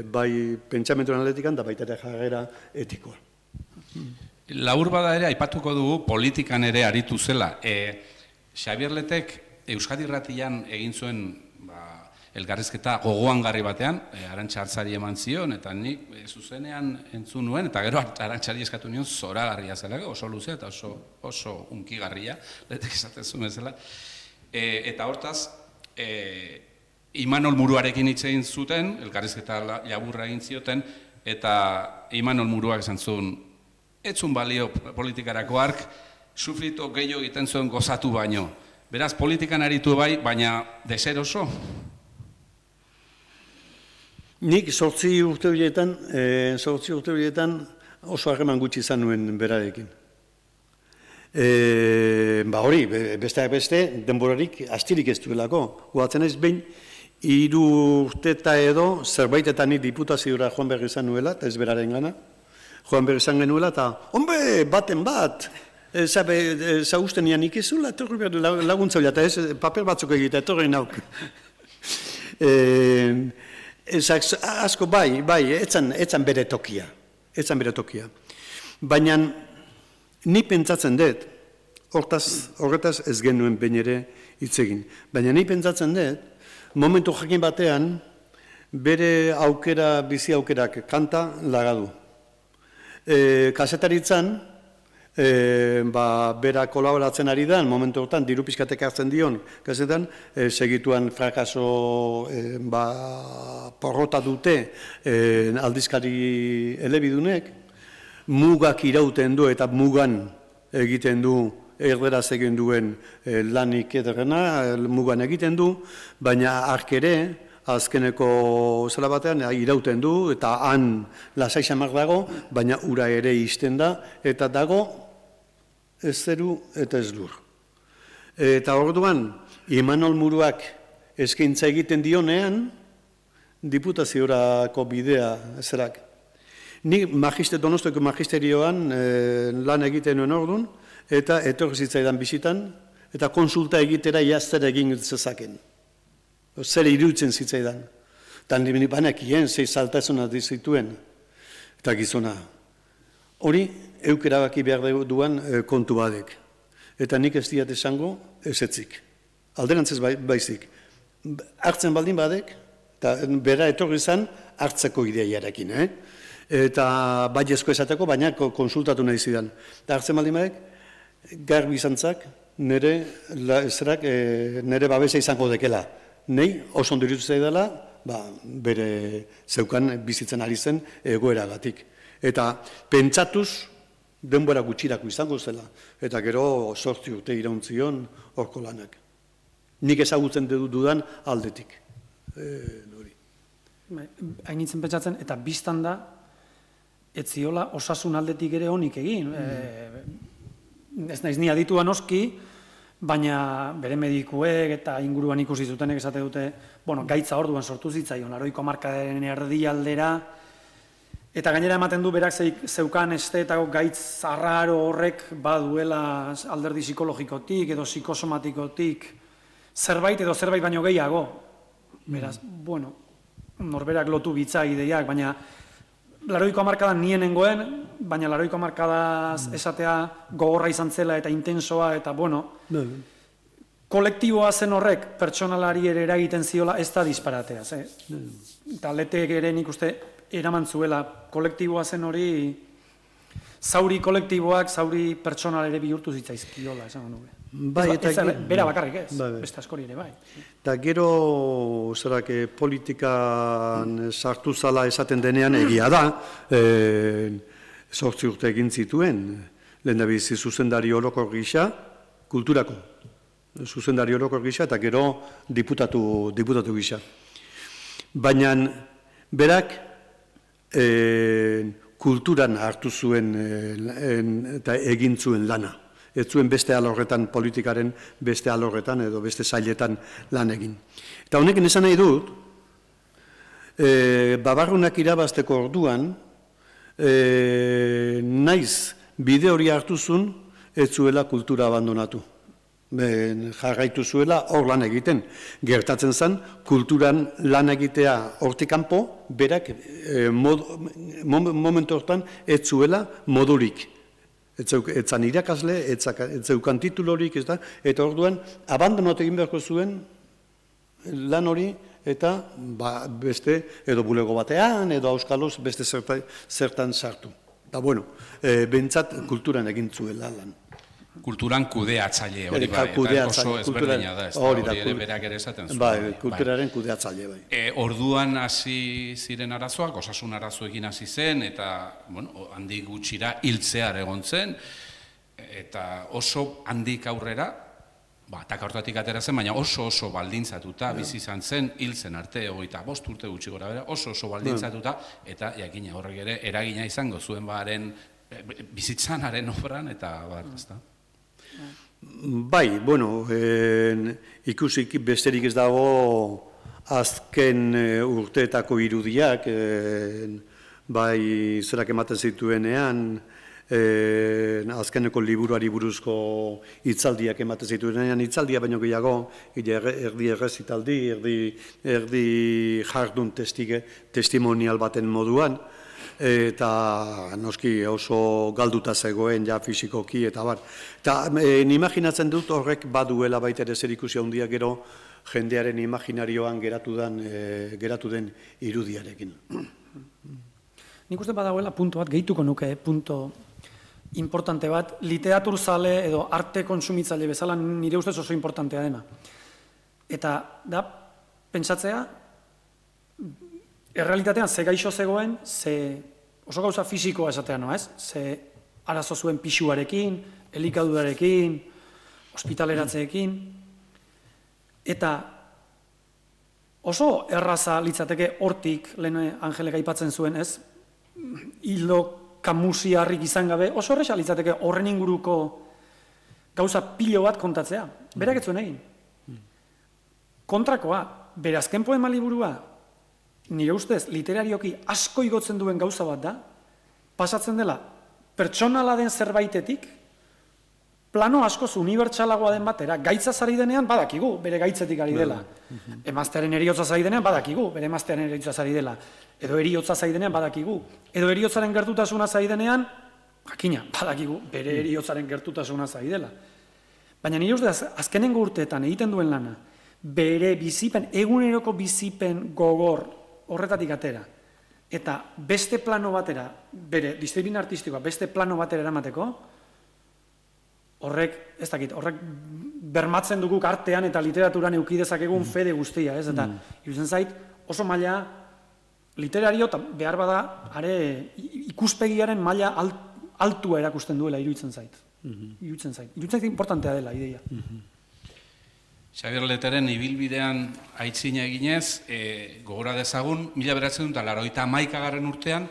bai pentsamendu analitikan da baita ere jarrera etikoa. Labur bada ere, aipatuko dugu politikan ere aritu zela. Xabier Letek Euskadi Irratian egin zuen elgarrizketa gogoangarri batean, Arantxa Artzari eman zion, eta nik zuzenean entzun nuen, eta gero Arantxari eskatu nion zoragarria zela, oso luzea eta oso unkigarria, Letek esaten zuen bezala. Eta hortaz, Imanol Muruarekin hitz egin zuten, elgarrizketa laburra egin zioten, eta Imanol Muruak esan zuen, etzun balio politikarako ark, sufrito gehiago egiten zuen gozatu baino. Beraz, politikan aritu bai, baina deseroso? Nik 8 urte horietan oso harreman gutxi izan nuen berarekin. Hori, besteak beste, denborarik astirik ez duelako. Goatzen ez behin, 3 urte eta edo, zerbaitetan ni diputaziora joan behar izan nuela, eta ez beraren gana. Joan behar izan genuela, eta, baten bat! Zausten nian ikizula, etorri behar laguntza bila, eta ez paper batzuk egitea, etorri nauk. Asko bai, etzan bere tokia. Baina ni pentsatzen dut, horretaz ez genuen behin ere hitz egin. Baina ni pentsatzen dut, momentu jakin batean, bere bizi aukerak kanta lagadu. Kasetaritzan, bera kolaboratzen ari da, momentu hortan, diru pizkatek hartzen dion, kasetan, segituan frakaso porrota dute aldizkari elebidunek, mugak irauten du eta mugan egiten du, erderaz egin duen lanik ederrena, mugan egiten du, baina arkere, azkeneko zela batean irauten du, eta han lasai xamar dago, baina ura ere izten da, eta dago ez zeru eta ez lur. Eta orduan, Imanol Muruak eskaintza egiten dionean, diputaziorako bidea zerak. Ni Donostoko magisterioan lan egiten nuen orduan, eta etorri zitzaidan bisitan, eta konsulta egitera zer egin zezaken. Zer iruditzen zitzaidan. Eta nire banakien, zei saltazuna dizituen, eta gizona. Hori, eukerabaki behar duan kontu badek. Eta nik ez diat esango, ez etzik. Alderantzez baizik. Hartzen baldin badek, eta bera etorri zen, hartzeko ideiarekin. Eta baiezko esateko, baina konsultatu nahi zidan. Eta hartzen baldin badek, garbi izantzak, nire babesa izango dekela. Nei, oso ondo iruditu zaidala, bere zeukan bizitzen ari zen egoeragatik. Eta pentsatuz, denbora gutxirako izango zela. Eta gero 8 urte irauntzion horko lanak. Nik ezagutzen dudan aldetik. Hainitzen pentsatzen, eta biztan da, ez ziola osasun aldetik ere honik egin. Ez naiz ni aditua noski, baina bere medikuek eta inguruan ikusi zutenek esate dute, gaitza orduan sortu zitzaion, 80ko hamarkadaren erdialdera, eta gainera ematen du berak zeukan esteetako gaitz arraro horrek baduela alderdi psikologikotik edo psikosomatikotik zerbait baino gehiago. Beraz, norberak lotu bitza ideiak, baina 80ko hamarkadan nien nengoen, baina 80ko hamarkadaz esatea gogorra izan zela eta intensoa eta kolektiboa zen horrek pertsonalari ere eragiten ziola ez da disparateaz. Eta letek ere nik uste eraman zuela kolektiboa zen hori, zauri kolektiboak, zauri pertsonal ere bihurtu zitzaizkiola, esan nuke. Bera bakarrik ez, beste askori ere bai. Eta gero, politikan sartu zala esaten denean egia da, 8 urte egin zituen, lehendabizi zuzendari orokor gisa, kulturako zuzendari orokor gisa, eta gero diputatu gisa. Baina berak kulturan hartu zuen eta egin zuen lana. Ez zuen beste alorretan, politikaren beste alorretan edo beste sailetan lan egin. Eta honekin esan nahi dut, babarrunak irabazteko orduan, naiz bide hori hartu zuen, ez zuela kultura abandonatu. Jarraitu zuela hor lan egiten. Gertatzen zen, kulturan lan egitea hortik kanpo, berak momentu hortan ez zuela modurik. Etzan irakasle, etzeukan titulorik, eta orduan abandonatu egin beharko zuen lan hori, eta beste, edo bulego batean, edo auskaloz beste zertan sartu. Eta bentsat kulturan egin zuela lan. Kulturan kudeatzaile hori bai, oso ezberdina da, hori ere berak ere esaten zuen. Bai, kulturaren kudeatzaile bai. Orduan hasi ziren arazoak, osasun arazoekin hasi zen, eta handik gutxira hiltzear egon zen, eta oso handik aurrera, ataka hortatik atera zen, baina oso baldintzatuta bizi izan zen, hiltzen arte, 25 urte gutxi gora bera, oso baldintzatuta, eta jakina horrek ere eragina izango zuen bizitzanaren obran, eta ez da. Bai, ikusik besterik ez dago azken urteetako irudiak, bai zerak ematen zituenean, azkeneko liburuari buruzko hitzaldiak ematen zituenean, hitzaldia baino gehiago, erdi errezitaldi, erdi jardun testimonial baten moduan, eta noski oso galduta zegoen ja fisikoki eta bar. Eta imaginatzen dut horrek baduela baita ere zerikusi handia gero jendearen imaginarioan geratu den irudiarekin. Nik uste badagoela puntu bat, gehituko nuke, punto importante bat, literaturzale edo arte konsumitzaile bezala nire ustez oso importantea dena. Eta da, pentsatzea, errealitatean ze gaixo zegoen, ze oso gauza fisikoa esatea noa, ez? Ze arazo zuen pisuarekin, elikadurarekin, ospitaleratzeekin, eta oso erraza litzateke hortik, lehen Angelek aipatzen zuen, ez? Hildo kamusiarrik izan gabe, oso erresa litzateke horren inguruko gauza pilo bat kontatzea. Berak ez zuen egin. Kontrakoa, bere azken poema liburua, nire ustez, literarioki asko igotzen duen gauza bat da, pasatzen dela, pertsonala den zerbaitetik, plano askoz unibertsalagoa den batera, gaitzaz ari denean badakigu, bere gaitzetik ari dela. Emaztearen eriotzaz ari denean badakigu, bere emaztearen eriotzaz ari dela. Edo eriotzaz ari denean badakigu. Edo eriotzaren gertutasunaz ari denean, jakina, badakigu, bere eriotzaren gertutasunaz ari dela. Baina nire ustez, azkenengo urteetan egiten duen lana, bere bizipen, eguneroko bizipen gogor horretatik atera, eta beste plano batera, bere disiplina artistikoa, beste plano batera eramateko, horrek, ez dakit, horrek bermatzen duguk artean eta literaturan eduki dezakegun fede guztia, ez? Eta iruditzen zait, oso maila literario, eta behar bada, are ikuspegiaren maila altua erakusten duela iruditzen zait. Iruditzen zait importantea dela ideia. Xabier Leteren ibilbidean aitzina eginez, gogora dezagun, 1981 urtean,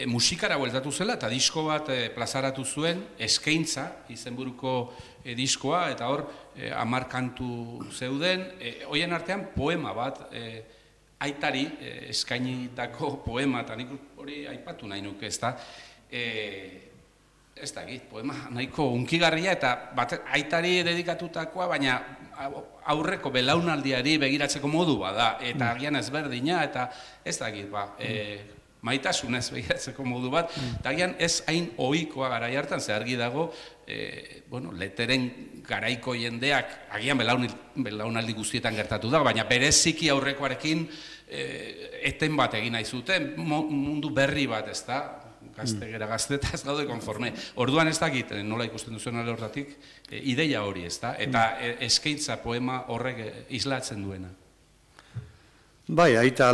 musikara bueltatu zela eta disko bat plazaratu zuen, eskaintza, izenburuko diskoa, eta hor 10 kantu zeuden, hoien artean poema bat, aitari eskainitako poema, eta nik hori aipatu nahi nuke, ez da, ez dakit, poema nahiko unkigarria, eta aitari dedikatutakoa, baina aurreko belaunaldiari begiratzeko modu bada, eta agian ezberdina, eta ez dakit, maitasunez begiratzeko modu bat, eta agian ez hain ohikoa garai hartan, ze argi dago, Leteren garaiko jendeak, agian belaunaldi guztietan gertatu da, baina bereziki aurrekoarekin eten bat egin nahi zuten, mundu berri bat, ez da, gazte ez gaude konforme. Orduan ez dakit, nola ikusten duzuen ale hortatik, ideia hori, ez da, eta eskaintza poema horrek islatzen duena. Bai, aita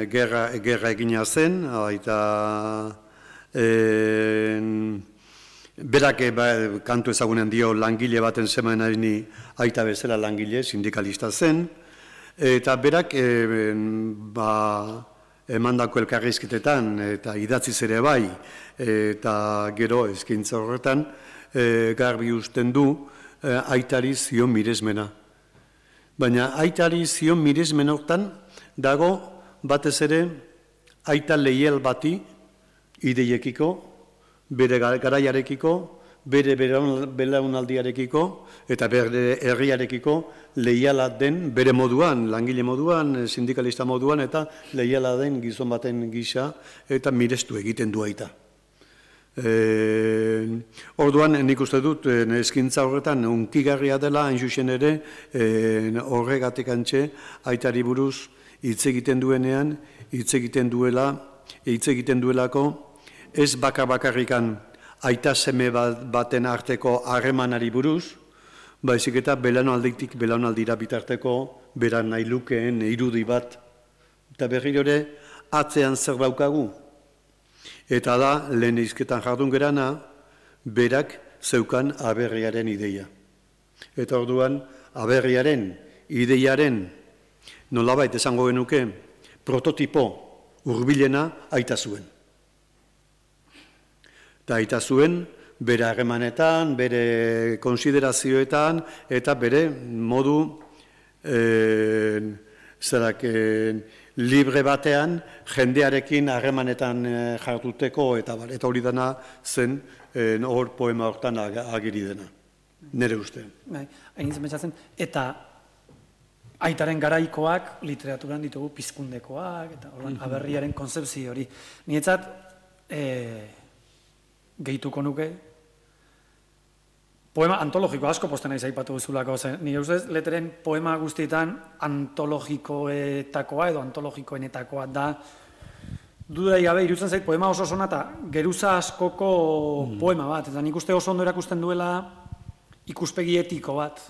gerra egina zen, aita berak kantu ezagunen dio langile baten zemanari aita bezala langile, sindikalista zen, eta berak emandako elkarrizketetan eta idatziz ere bai, eta gero eskaintza horretan garbi uzten du aitari zion miresmena. Baina aitari zion miresmen hortan dago batez ere aita leial bati ideiekiko, bere garaiarekiko, bere belaunaldiarekiko eta bere herriarekiko leiala den bere moduan, langile moduan, sindikalista moduan eta leiala den gizon baten gisa eta mirestu egiten du aita. Orduan nik uste dut eskintza horretan unkigarria dela hain zuzen ere horregatik antxe aitari buruz hitz egiten duenean, hitz egiten duelako ez bakarrikan aita seme baten arteko harremanari buruz, baizik eta belaunalditik belaunaldira bitarteko beran nahi lukeen irudi bat. Eta berriro ere atzean zer daukagu. Eta da, lehen izketan jardun gerana, berak zeukan aberriaren ideia. Eta orduan, aberriaren, ideiaren, nolabait esango genuke, prototipo hurbilena aita zuen. Eta aita zuen, bere harremanetan, bere konsiderazioetan, eta bere modu zerak libre batean, jendearekin harremanetan jarduteko, eta hori dena zen hor poema hortan agiri dena, nire uste. Egin zen pentsatzen, eta aitaren garaikoak literaturan ditugu pizkundekoak, eta aberriaren konzepzio hori. Nietzat, gehituko nuke, poema antologiko asko posten naiz aipatu duzulako, nire ustez, leteren poema guztietan antologikoetakoa edo antologikoenetakoa da, dudai gabe, irutzen zait, poema oso zona eta geruza askoko poema bat, eta nik uste oso ondo erakusten duela ikuspegi etiko bat.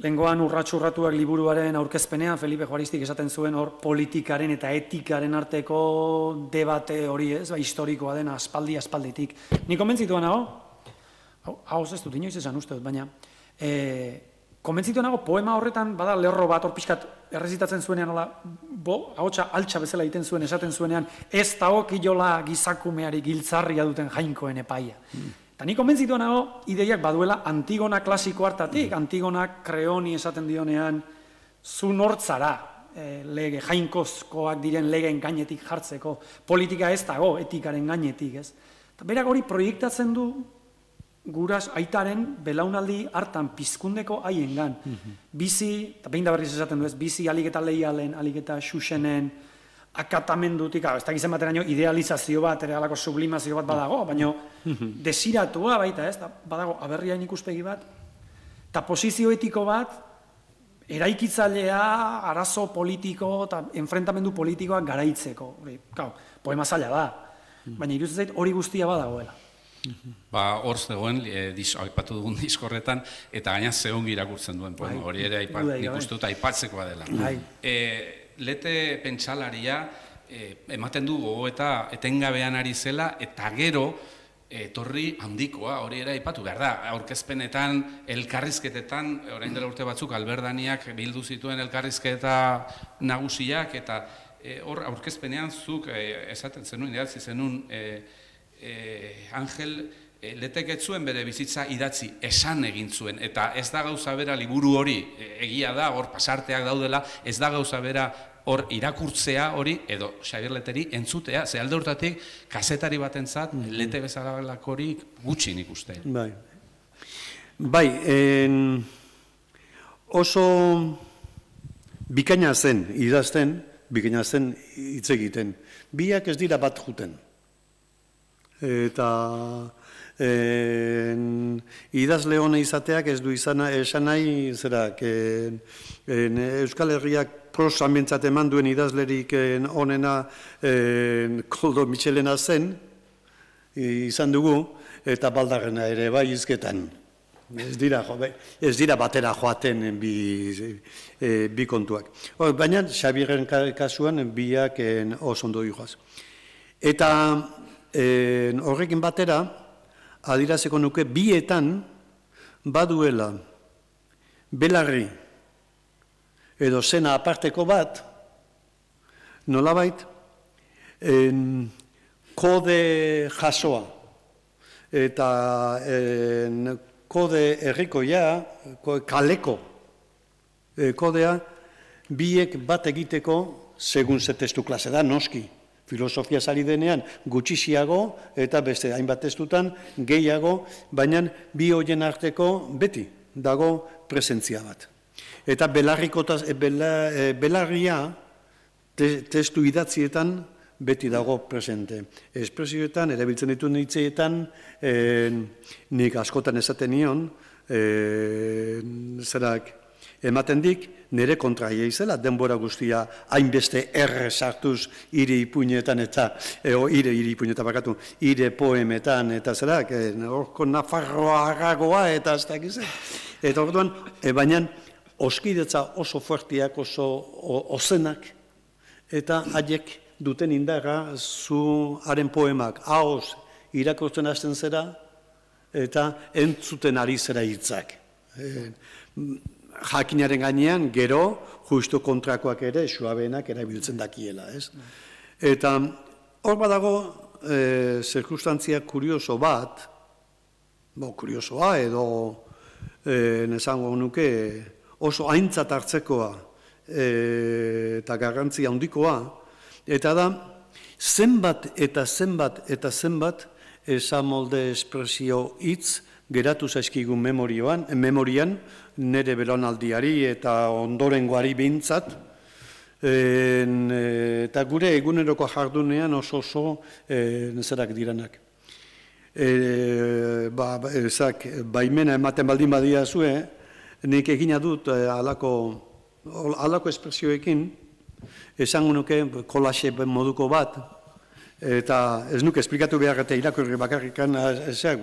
Lehengoan urratxurratuak liburuaren aurkezpenean, Felipe Juaristik esaten zuen hor politikaren eta etikaren arteko debate hori ez, historikoa dena aspalditik. Nik konbentzitua nago, hau ez dut inoiz esan uste dut, baina konbentzitua nago poema horretan, bada lerro bat hor pixkat errezitatzen zuenean, ahotsa altxa bezala egiten zuen, esaten zuenean, ez dagokilola gizakumeari giltzarria duten jainkoen epaia. Eta nik konbentzitua nago, ideiak baduela Antigona klasiko hartatik, Antigona Kreoni esaten dionean, zu nortzara, lege, jainkozkoak diren legeen gainetik jartzeko, politika ez dago etikaren gainetik, ez? Eta berak hori proiektatzen du, guraz aitaren belaunaldi hartan pizkundeko haiengan. Bizi, eta behin da berriz esaten du ez, bizi alik eta leialen, alik eta xuxenen, akatamendutik, ez da gizien bateraino idealizazio bat, ere alako sublimazio bat badago, baina desiratua baita ez, badago aberriain ikuspegi bat, eta posizio etiko bat, eraikitzailea, arazo politiko eta enfrentamendu politikoak garaitzeko. Poema zaila da, baina iruditzen zait hori guztia badagoela. Hor zegoen, aipatu dugun diskorretan, eta gaina zeongi irakurtzen duen poema, hori ere ikustu eta aipatzekoa dela. Lete pentsalaria ematen du gogoeta etengabean ari zela, eta gero etorri handikoa, hori ere aipatu behar da. Aurkezpenetan, elkarrizketetan, orain dela urte batzuk, Alberdaniak bildu zituen elkarrizketa nagusiak, eta hor aurkezpenean zuk esaten zenuen, idatzi zenuen, Angel Letek ez zuen bere bizitza idatzi, esan egin zuen, eta ez da gauza bera liburu hori, egia da, hor pasarteak daudela, ez da gauza bera hor irakurtzea hori, edo Xabier Leteri entzutea, ze alde hortatik, kazetari batentzat, Lete bezalakorik gutxi nik uste. Bai, oso bikaina zen idazten, bikaina zen hitz egiten. Biak ez dira bat juten. Eta idazle hona izateak ez du esan nahi, zerak, Euskal Herriak prosa mentzat eman duen idazlerik onena Koldo Mitxelena zen, izan dugu, eta Baldarrena ere bai hizketan. Ez dira batera joaten bi kontuak. Baina Xabierren kasuan biak oso ondo joaz. Eta horrekin batera, adiraziko nuke, bietan baduela belarri edo zena aparteko bat, nolabait, kode jasoa eta kode herrikoia, kaleko kodea, biek bat egiteko segun ze testu klase da, noski. Filosofia sari denean gutxixiago eta beste hainbat testutan gehiago, baina bi horien arteko beti dago presentzia bat. Eta belarria testu idatzietan beti dago presente. Espresioetan, erabiltzen ditu hitzeetan, nik askotan esaten nion, zerak, ematen dik, nire kontraia izela, denbora guztia hainbeste sartuz hire ipuinetan eta, hire ipuinetan bakatu, hire poemetan eta zerak, horko Nafarroa harragoa eta ez dakiz. Eta orduan, baina oskidetza oso fuertiak, oso ozenak, eta haiek duten indarra zu haren poemak, haoz irakurtzen hasten zera, eta entzuten ari zera hitzak. Jakinaren gainean, gero, justu kontrakoak ere, suabenak erabiltzen dakiela, ez? Eta hor badago, zirkustantzia kurioso bat, kuriosoa edo, nesango nuke, oso aintzat hartzekoa eta garrantzia handikoa, eta da, zenbat eta zenbat esamolde espresio hitz geratu zaizkigun memorian, nire belaunaldiari eta ondorengoari behintzat, eta gure eguneroko jardunean oso zerak diranak. Baimena ematen baldin badia zue, nik egina dut alako espresioekin, esango nuke kolaxe moduko bat, eta ez nuke esplikatu behar eta irakurri bakarrikan,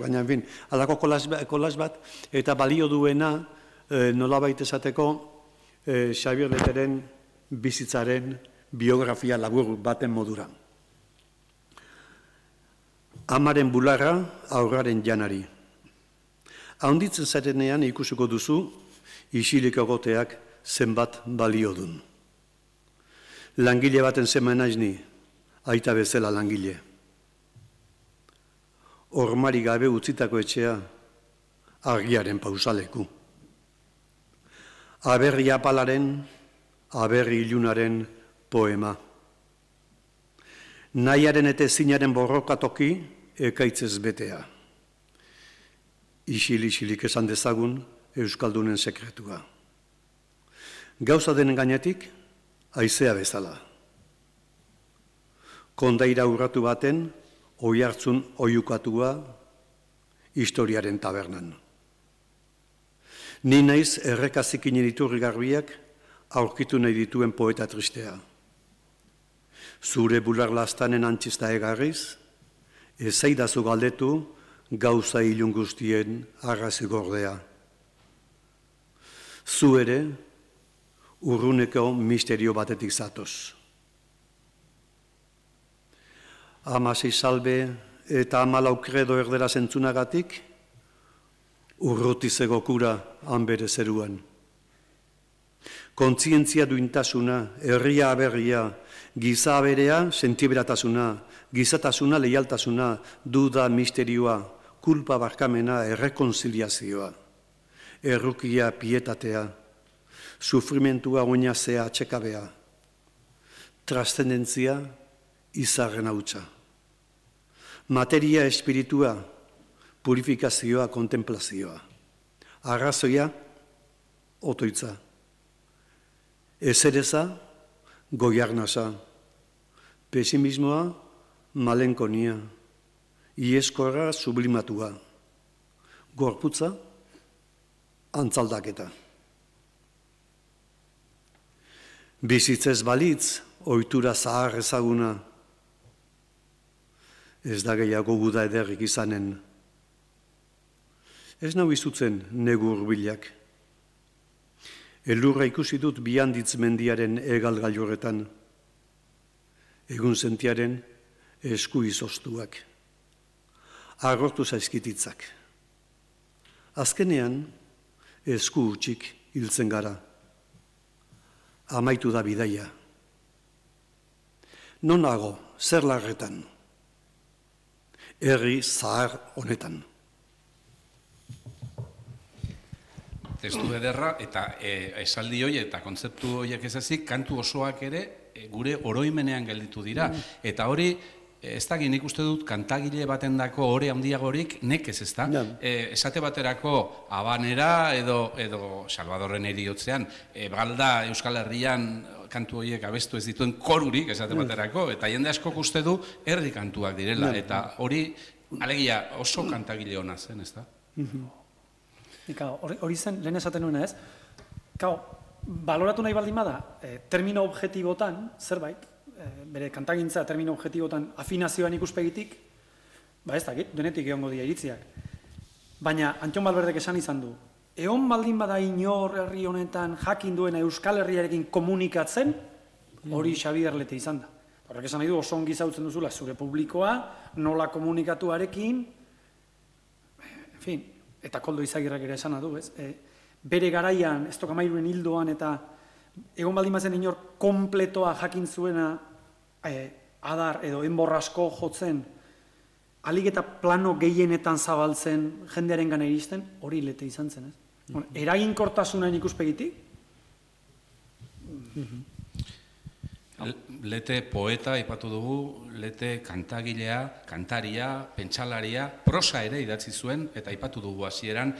baina, en fin, alako kolas bat, eta balio duena nolabait esateko Xabier Leteren bizitzaren biografia labur baten modura. Amaren bularra, aurraren janari. Haunditzen zarenean ikusuko duzu, isilik egoteak zenbat balio dun. Langile baten zema naiz ni, aita bezala langile. Hormari gabe utzitako etxea, argiaren pausaleku. Aberri apalaren, aberri ilunaren poema. Nahiaren eta zinaren borrokatoki ekaitzez betea. Isil-isilik esan dezagun Euskaldunen sekretua. Gauza denen gainetik, haizea bezala. Kondaira urratu baten, oihartzun oiukatua, historiaren tabernan. Ni naiz errekazikin iturri garbiak aurkitu nahi dituen poeta tristea. Zure bularlastanen antzista egarriz, ezaidazu galdetu gauza ilun guztien arrazi gordea. Zu ere, urruneko misterio batetik zatoz. Amasei salbe eta amalau kredo erdera zentzunagatik, urrutizego kura hanbere zeruan. Kontzientzia duintasuna, herria aberria, giza aberea, sentiberatasuna, gizatasuna, leialtasuna, duda, misterioa, kulpa barkamena, errekonziliazioa, errukia, pietatea, sufrimentua oinazea, atxekabea, transcendentzia, izarren hautsa. Materia, espiritua, purifikazioa, kontemplazioa. Arrazoia, otoitza. Ezereza, goiarnasa. Pesimismoa, malenkonia. Ieskorra, sublimatua. Gorputza, antzaldaketa. Bizitzez balitz, ohitura zahar ezaguna. Ez da gehiago guda ederrik izanen. Ez nau izutzen negu hurbilak. Elurra ikusi dut Bianditz mendiaren egalgailurretan. Egun sentiaren esku izoztuak. Agortu zaizkititzak. Azkenean, esku utxik hiltzen gara. Amaitu da bidaia. Non nago, zer larretan? Herri zahar honetan. Testu ederra eta esaldi hori eta kontzeptu horiek ez ezik, kantu osoak ere gure oroimenean gelditu dira. Eta hori, ez da nik uste dut kantagile batendako ore handiagorik nekez, ez da? Esate baterako Habanera edo Salvadorren eriotzean, balda Euskal Herrian kantu horiek abestu ez dituen korurik, esate baterako, eta jende askok uste du herri kantuak direla, eta hori, alegia, oso kantagile hona zen, ez da? Hori zen, lehen esaten nuena ez, baloratu nahi baldin bada, termino objetibotan, zerbait, bere kantagintza termino objetibotan afinazioan ikuspegitik, ez dakit, denetik egongo dira iritziak. Baina, Antxon Balberdek esan izan du, egon baldin bada inor herri honetan jakin duena Euskal Herriarekin komunikatzen, hori Xabier Lete izan da. Horrek esan nahi du, oso ongi zautzen duzula, zure publikoa, nola komunikatuarekin, en fin, eta Koldo Izagirrek ere esana du, ez? Bere garaian, ez tokamairuren hildoan, eta egon baldin bazen inor kompletoa jakin zuena adar edo enborrasko jotzen, alik eta plano gehienetan zabaltzen jendearen gana iristen, hori Lete izan zen, ez? Eraginkortasunaen ikuspegitik, Lete poeta ipatu dugu, Lete kantagilea, kantaria, pentsalaria, prosa ere idatzi zuen, eta ipatu dugu hasieran,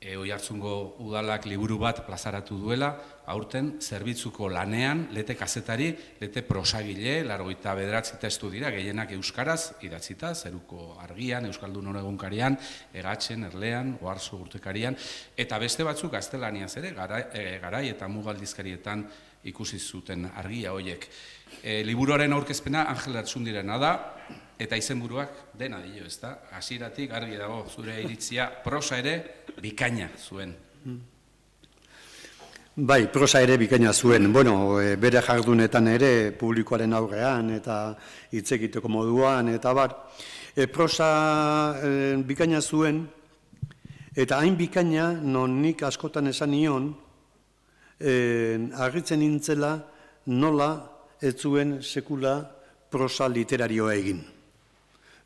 Oiartzungo udalak liburu bat plazaratu duela, aurten zerbitzuko lanean, Lete kazetari, Lete prosagile, 89 testu dira, gehienak euskaraz idatzita, Zeruko Argian, Euskaldun Egunkarian, Egatzen, Erlean, Oarso Urtekarian, eta beste batzuk gaztelaniaz ere, Garai eta Mugaldizkarietan ikusi zuten argia hoiek. Liburuaren aurkezpena Angel Latxundirena da, eta izenburuak dena dio, ezta? Hasieratik argi dago zure iritzia, prosa ere bikaina zuen. Bai, prosa ere bikaina zuen. Bueno, bere jardunetan ere publikoaren aurrean eta hitz egiteko moduan eta bar. Prosa bikaina zuen, eta hain bikaina non nik askotan esan nion, argitzen nintzela nola ez zuen sekula prosa literarioa egin.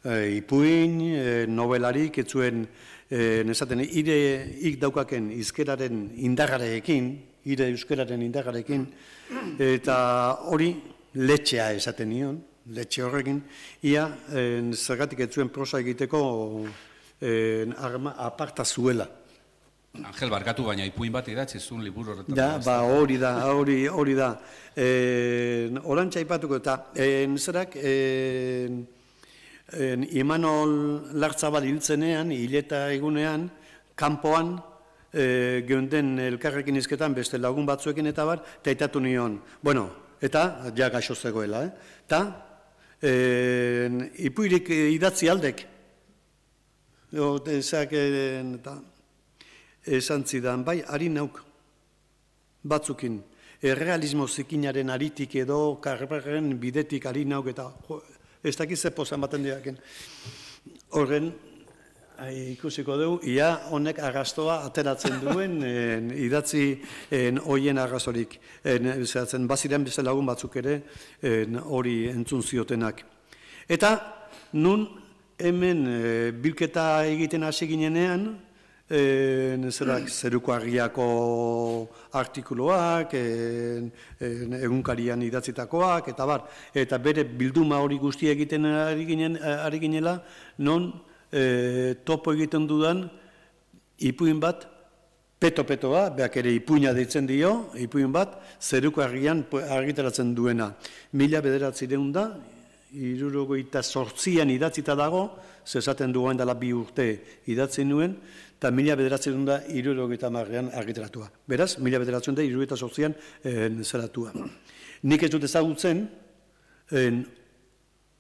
Ipuin, nobelarik, ez zuen, nesaten, ik daukaken izkeraren indarrarekin, euskeraren indarrarekin, eta hori letxea esaten nion, letxe horrekin, ia zergatik ez zuen prosa egiteko arma aparta zuela. Angel, barkatu, baina ipuin bat idatzi zuen liburu horretan. Da, hori da. Orantxa ipatuko eta zerak, Imanol Lartzabal hiltzenean, hileta egunean, kanpoan, geunden elkarrekin izketan, beste lagun batzuekin eta bar, eta itatu nion. Bueno, eta, ja gaixo zegoela, eta, ipuirik idatzi aldek. Eta, esan zidan, bai, ari nauk, batzukin, errealismo zikinaren aritik edo karberren bidetik ari nauk, eta ez dakiz zepozan baten diaken. Horren, ikusiko dugu, ia honek arrastoa ateratzen duen, idatzi hoien arrazorik. Baziren beste lagun batzuk ere, hori entzun ziotenak. Eta, nun hemen bilketa egiten hasi ginenean, Zeruko Argiako artikuluak, egunkarian idatzitakoak, eta bar, eta bere bilduma hori guztia egiten ari ginela, non topo egiten dudan ipuin bat, peto-petoa, beak ere ipuina deitzen dio, ipuin bat, Zeruko Argian argitaratzen duena. 1900 da, 1978an idatzita dago, zesaten duen dela 2 urte idatzi nuen, eta 1978an argitaratua. Beraz, 1978an zeratua. Nik ez dut ezagutzen,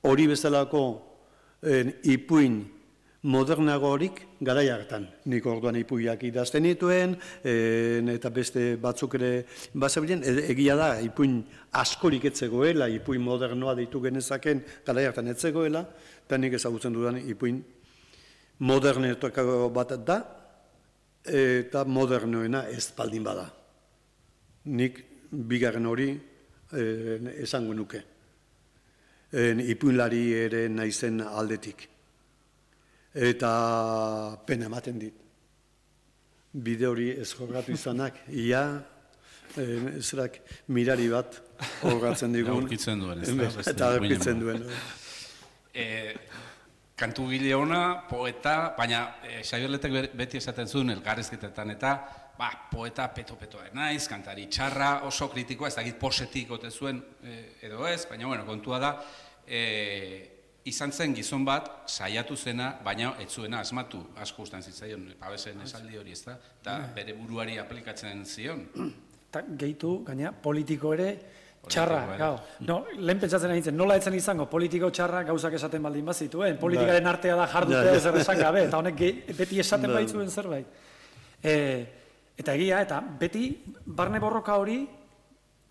hori bezalako ipuin modernago horik garai hartan. Nik orduan ipuiak idazten dituen, eta beste batzuk ere bazebilen, egia da, ipuin askorik etzegoela, ipuin modernoa deitu genezaken garai hartan etzegoela, eta nik ezagutzen dudan ipuin modernetako bat da, eta modernoena ez baldin bada. Nik bigarren hori esango nuke. Ipuinlari ere naizen aldetik. Eta pena ematen dit. Bide hori ez jorratu izanak, ia zerak mirari bat jorratzen digun. Aurkitzen duen, eta aurkitzen duen. Kantu gile hona, poeta, baina Xabier Letek beti esaten zuen elkarrezketetan eta poeta peto-petoa naiz, kantari txarra, oso kritikoa, ez dakit posetik ote zuen edo ez, baina bueno, kontua da, izan zen gizon bat, saiatu zena, baina ez zuena asmatu, asko gustan zitzaion, Pabesen esaldi hori, ez da, eta bere buruari aplikatzen zion. Eta gehitu, gaina, politiko ere, txarra, gau. No, lehen pentsatzen ari nintzen, nola etzen izango politiko txarra gauzak esaten baldin bazituen, politikaren artea da jardutea zer esan gabe, eta honek beti esaten baitzuen zerbait. Eta egia, eta beti barne borroka hori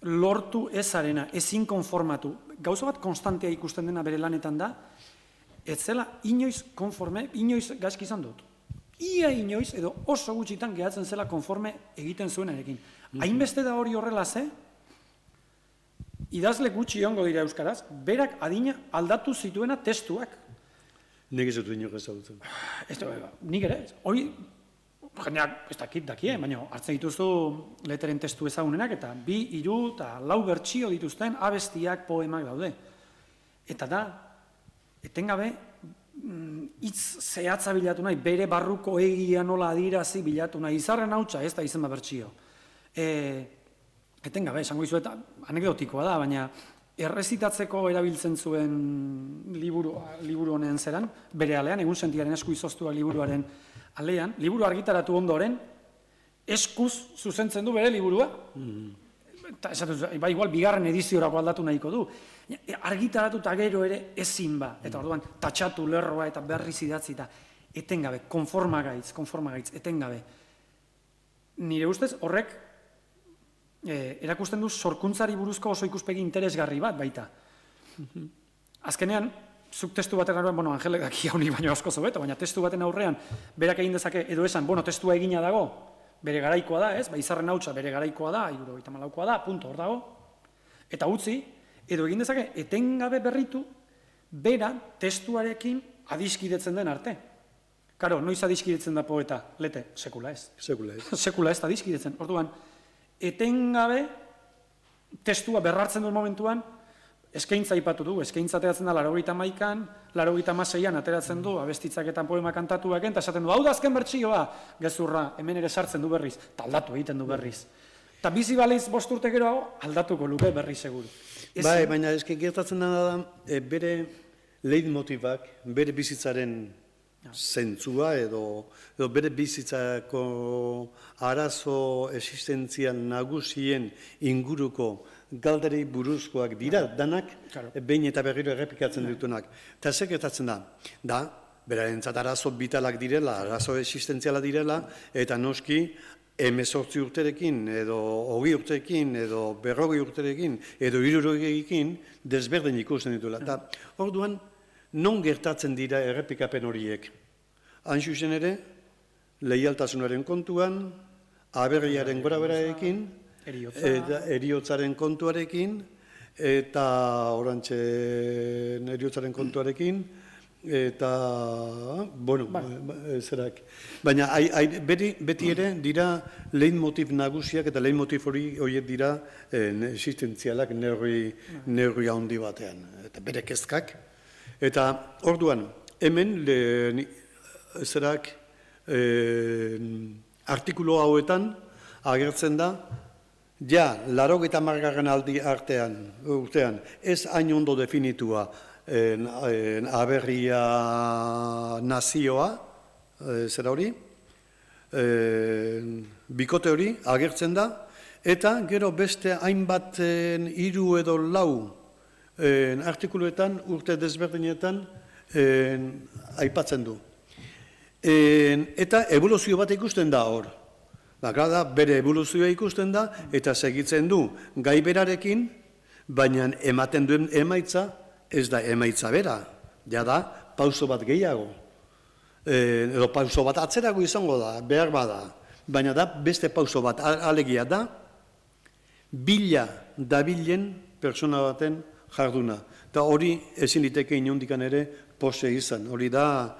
lortu ezarena, ezin konformatu. Gauza bat konstantea ikusten dena bere lanetan da, ez zela inoiz konforme, inoiz gaizki izan dut. Ia inoiz, edo oso gutxitan gehatzen zela konforme egiten zuenarekin. Hainbeste da hori horrela ze, idazle gutxi ongo dira euskaraz, berak adina aldatu zituena testuak. Nik ez dut inok ezagutzen. Nik ere, hori jendeak ez dakie, baina hartzen dituzu leteren testu ezagunenak, eta 2, 3 eta 4 bertsio dituzten abestiak, poemak daude. Eta da, etengabe, hitz zehatza bilatu nahi, bere barruko egia nola adirazi bilatu nahi, izarren hautsa ez da izen bat bertsio. Etengabe, esango izu eta anekdotikoa da, baina errezitatzeko erabiltzen zuen liburu honen zeran, bere alean, egun sentiaren esku izoztua liburuaren alean, liburu argitaratu ondoren, eskuz zuzentzen du bere liburua. Eta ba, igual, bigarren ediziorako aldatu nahiko du. Argitaratu eta gero ere ezin ba. Eta orduan, tatxatu lerroa eta berriz idatzi eta etengabe, konformagaitz, etengabe. Nire ustez, horrek erakusten du sorkuntzari buruzko oso ikuspegi interesgarri bat baita. Azkenean, zuk testu baten aurrean, bueno, Angelek daki haunik baino asko zobeto, baina testu baten aurrean, berak egin dezake, edo esan, bueno, testua egina dago, bere garaikoa da, ez? Ba, izarren hautsa bere garaikoa da, 74koa da, punto, hor dago. Eta utzi, edo egin dezake, etengabe berritu, bera testuarekin adiskidetzen den arte. Karo, noiz adiskidetzen da poeta? Lete, sekula ez. Sekula ez da adiskidetzen. Orduan, etengabe testua berrartzen duen momentuan, eskaintza aipatu du, eskaintza ateratzen da 91an, 96an ateratzen du, abestitzaketan poema kantatuak, eta esaten du, hau da azken bertsioa, gezurra, hemen ere sartzen du berriz, eta aldatu egiten du berriz. Eta bizi baliz 5 urte geroago, aldatuko luke berriz seguru. Bai, baina eski gertatzen da, bere leitmotivak, bere bizitzaren zentzua edo bere bizitzako arazo existentzial nagusien inguruko galderei buruzkoak dira, danak behin eta berriro errepikatzen ditunak. Eta zer gertatzen da, berarentzat arazo vitalak direla, arazo existentziala direla, eta noski 18 urterekin, edo 20 urterekin, edo 40 urterekin, edo 60ekin desberdin ikusten dituela. Eta orduan, non gertatzen dira errepikapen horiek? Hain zuzen ere, leialtasunaren kontuan, aberriaren goraberarekin, eriotzaren kontuarekin, eta orantxen eriotzaren kontuarekin, eta, bueno, zerak. Baina, beti ere dira leitmotiv nagusiak eta leitmotiv horiek dira existentzialak neurri handi batean. Eta bere kezkak. Eta orduan, hemen zerak artikulu hauetan agertzen da, ja, 80. aldi urtean, ez hain ondo definitua aberria nazioa, zera hori, bikote hori agertzen da, eta gero beste hainbat 3 edo 4 artikuluetan, urte desberdinetan aipatzen du. Eta evoluzio bat ikusten da hor. Bakada, bere evoluzioa ikusten da, eta segitzen du gai berarekin, baina ematen duen emaitza, ez da emaitza bera, ja da, pauso bat gehiago. Edo pauso bat atzerago izango da, behar bada, baina da, beste pauso bat alegia da, bila dabilen persona baten jarduna. Eta hori ezin liteke inondikan ere pose izan. Hori da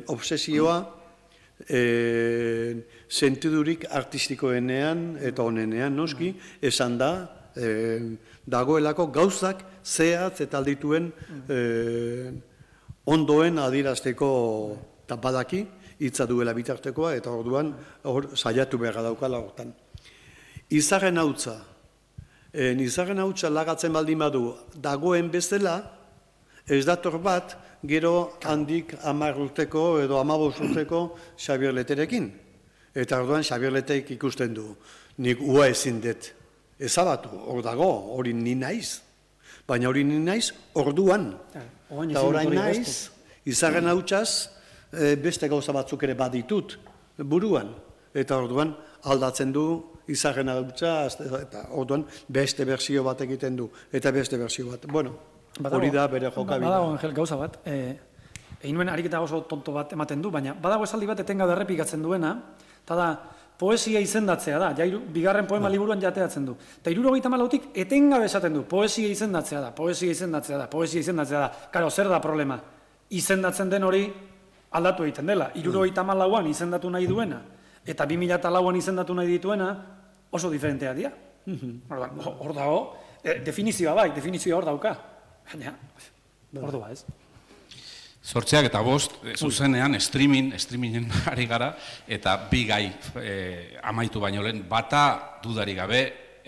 obsesioa sentidurik artistikoenean eta onenean noski esan da dagoelako gauzak zehatz eta aldituen ondoen adirazteko tapadaki hitza duela bitartekoa eta orduan hor saiatu beharra daukala hortan. Izarren hautsa. Izarren hautsa lagatzen baldin badu dagoen bezala, ez dator bat, gero handik 10 urteko edo 15 urteko Xabier Leterekin. Eta orduan Xabier Letek ikusten du. Nik ua ezin dut ezabatu, hor dago, hori ni naiz. Baina hori ni naiz orduan. Eta orain naiz, izarren hautsaz, beste gauza batzuk ere baditut buruan. Eta orduan aldatzen du izarren hautsa, eta orduan beste berzio bat egiten du, eta beste berzio bat. Bueno, hori da bere jokabidea. Badago, Angel, gauza bat, egin nuen ariketa oso tonto bat ematen du, baina badago esaldi bat etengabe errepikatzen duena, eta da, poesia izendatzea da, bigarren poema liburuan jateatzen du. Eta 74tik etengabe esaten du, poesia izendatzea da, poesia izendatzea da, poesia izendatzea da. Karo, zer da problema? Izendatzen den hori aldatu egiten dela. 74an izendatu nahi duena. eta 2004an izendatu nahi dituena oso diferentea dira. Hor dago, definizioa bai, definizioa hor dauka. Baina, ordua ez. 8 eta 5 zuzenean streamingen ari gara, eta bi gai amaitu baino lehen, bata dudarik gabe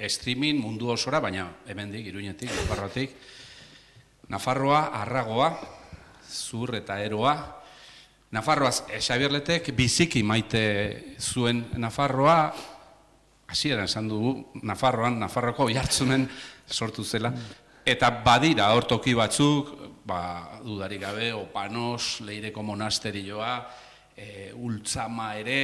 streaming mundu osora, baina hemendik, Iruñetik, Nafarroatik, Nafarroa, Arragoa, Zur eta Eroa. Nafarroaz, Xabier Letek biziki maite zuen Nafarroa, hasieran esan dugu, Nafarroako Oiartzunen sortu zela, eta badira hor toki batzuk, dudarik gabe, Opanos, Leireko monasterioa, Ultzama ere,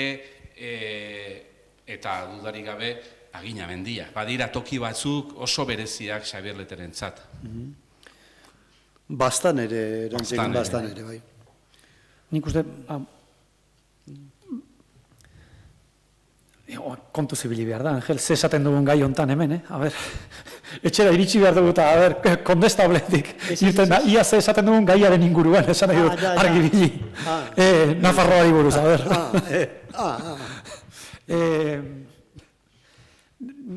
eta dudarik gabe, Agina mendia. Badira toki batzuk oso bereziak Xabier Leterentzat. Bastan ere, bai. Nik uste, kontu zibili behar da, Angel, ze esaten dugun gai hontan hemen, A ber, etxera iritsi behar dugu eta, a ber, kondestabletik, ia ze esaten dugun gaiaren inguruan, esan nahi dut, argi bili. Nafarroari buruz, a ber.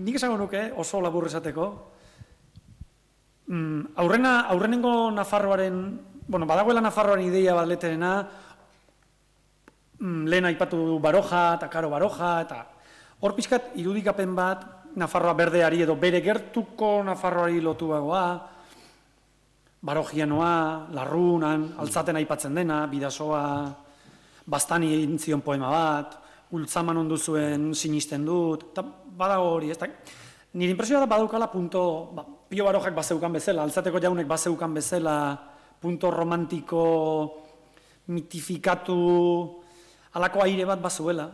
Nik esango nuke, oso labur esateko, aurrenengo Nafarroaren, badagoela Nafarroaren ideia bat Leterena, lehen aipatu du Baroja, eta Karo Baroja, eta hor pixkat irudikapen bat Nafarroa berdeari edo bere gertuko Nafarroari lotuagoa, Barojianoa, Larrunan, Altzaten aipatzen dena, Bidasoa, Bastani egin zion poema bat, Ultzaman ondu zuen sinisten dut, eta badago hori, ez da. Nire impresioa da badaukala punto, Pio Barojak bazeukan bezala, Altzateko jaunek bazeukan bezala, punto romantiko, mitifikatu, halako aire bat bazuela.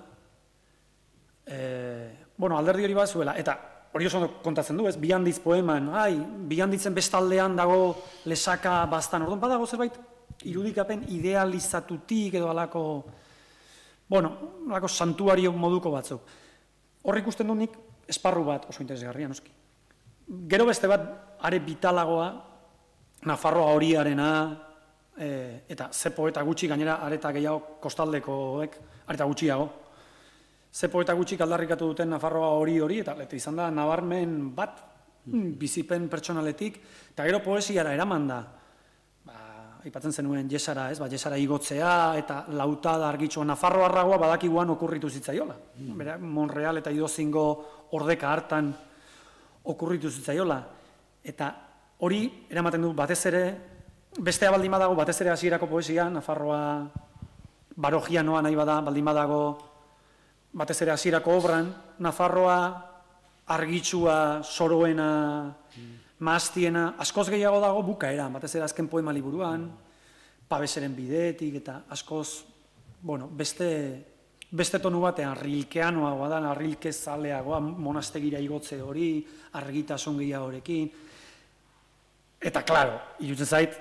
Alderdi hori bazuela, eta hori oso kontatzen du, ez, Bihandiz poeman, Bihanditzen bestaldean dago lesaka bastan, orduan badago zerbait irudikapen idealizatutik edo halako, halako santuario moduko batzuk. Hor ikusten du nik esparru bat oso interesgarria, noski. Gero beste bat, are vitalagoa, Nafarroa horiarena, eta ze poeta gutxi, gainera areta gehiago kostaldekoek, areta gutxiago. Ze poeta gutxik aldarrikatu duten Nafarroa hori, eta izan da nabarmen bat, bizipen pertsonaletik, eta gero poesiara eraman da. Aipatzen zenuen Jesara, ez? Jesara igotzea eta lautada argitsua Nafarroa Arragoa badakiguan okurritu zitzaiola. Monreal eta Idozingo ordeka hartan okurritu zitzaiola. Eta hori eramaten du batez ere, bestea baldin badago, batez ere hasierako poesia, Nafarroa Barojianoa nahi bada, baldin badago, batez ere hasierako obran, Nafarroa argitsua, soroena, Maastiena, askoz gehiago dago bukaeran, batez ere azken poema liburuan, Pabeseren bidetik eta askoz, beste tonu batean, rilkeanoagoa da, rilke zaleagoa, monastegira igotze hori, argitasun gehiagorekin. Eta, klaro, irutzen zait,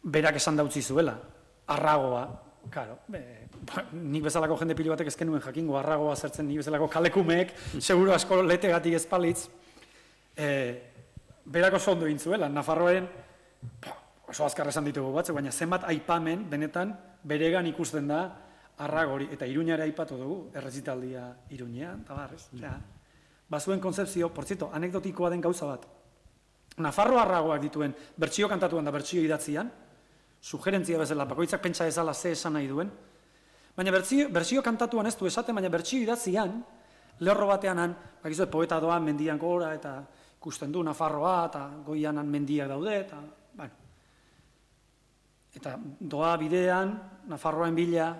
berak esan dautzi zuela, Arragoa, klaro, nik bezalako jende pilo batek ezken nuen jakingo, Arragoa zertzen nik bezalako kalekumeek, seguro asko letegatik ezpalitz, berak oso ondo egin zuela, Nafarroaren, oso azkar esan ditugu batzuk, baina zenbat aipamen, benetan, beregan ikusten da, Arragori, eta Iruñare aipatu dugu, errezitaldia Iruñean, eta barrez, bazuen konzepzio, portzito, anekdotikoa den gauza bat, Nafarro Arragoak dituen, bertsio kantatuan da bertsio idatzian, sugerentzia bezala, bakoitzak pentsa ezala ze esan nahi duen, baina bertsio kantatuan ez du esaten, baina bertsio idatzian, lerro batean, bakizu, poeta doa mendian gora, eta ikusten du Nafarroa, eta goianan mendiak daude, eta doa bidean, Nafarroaen bila,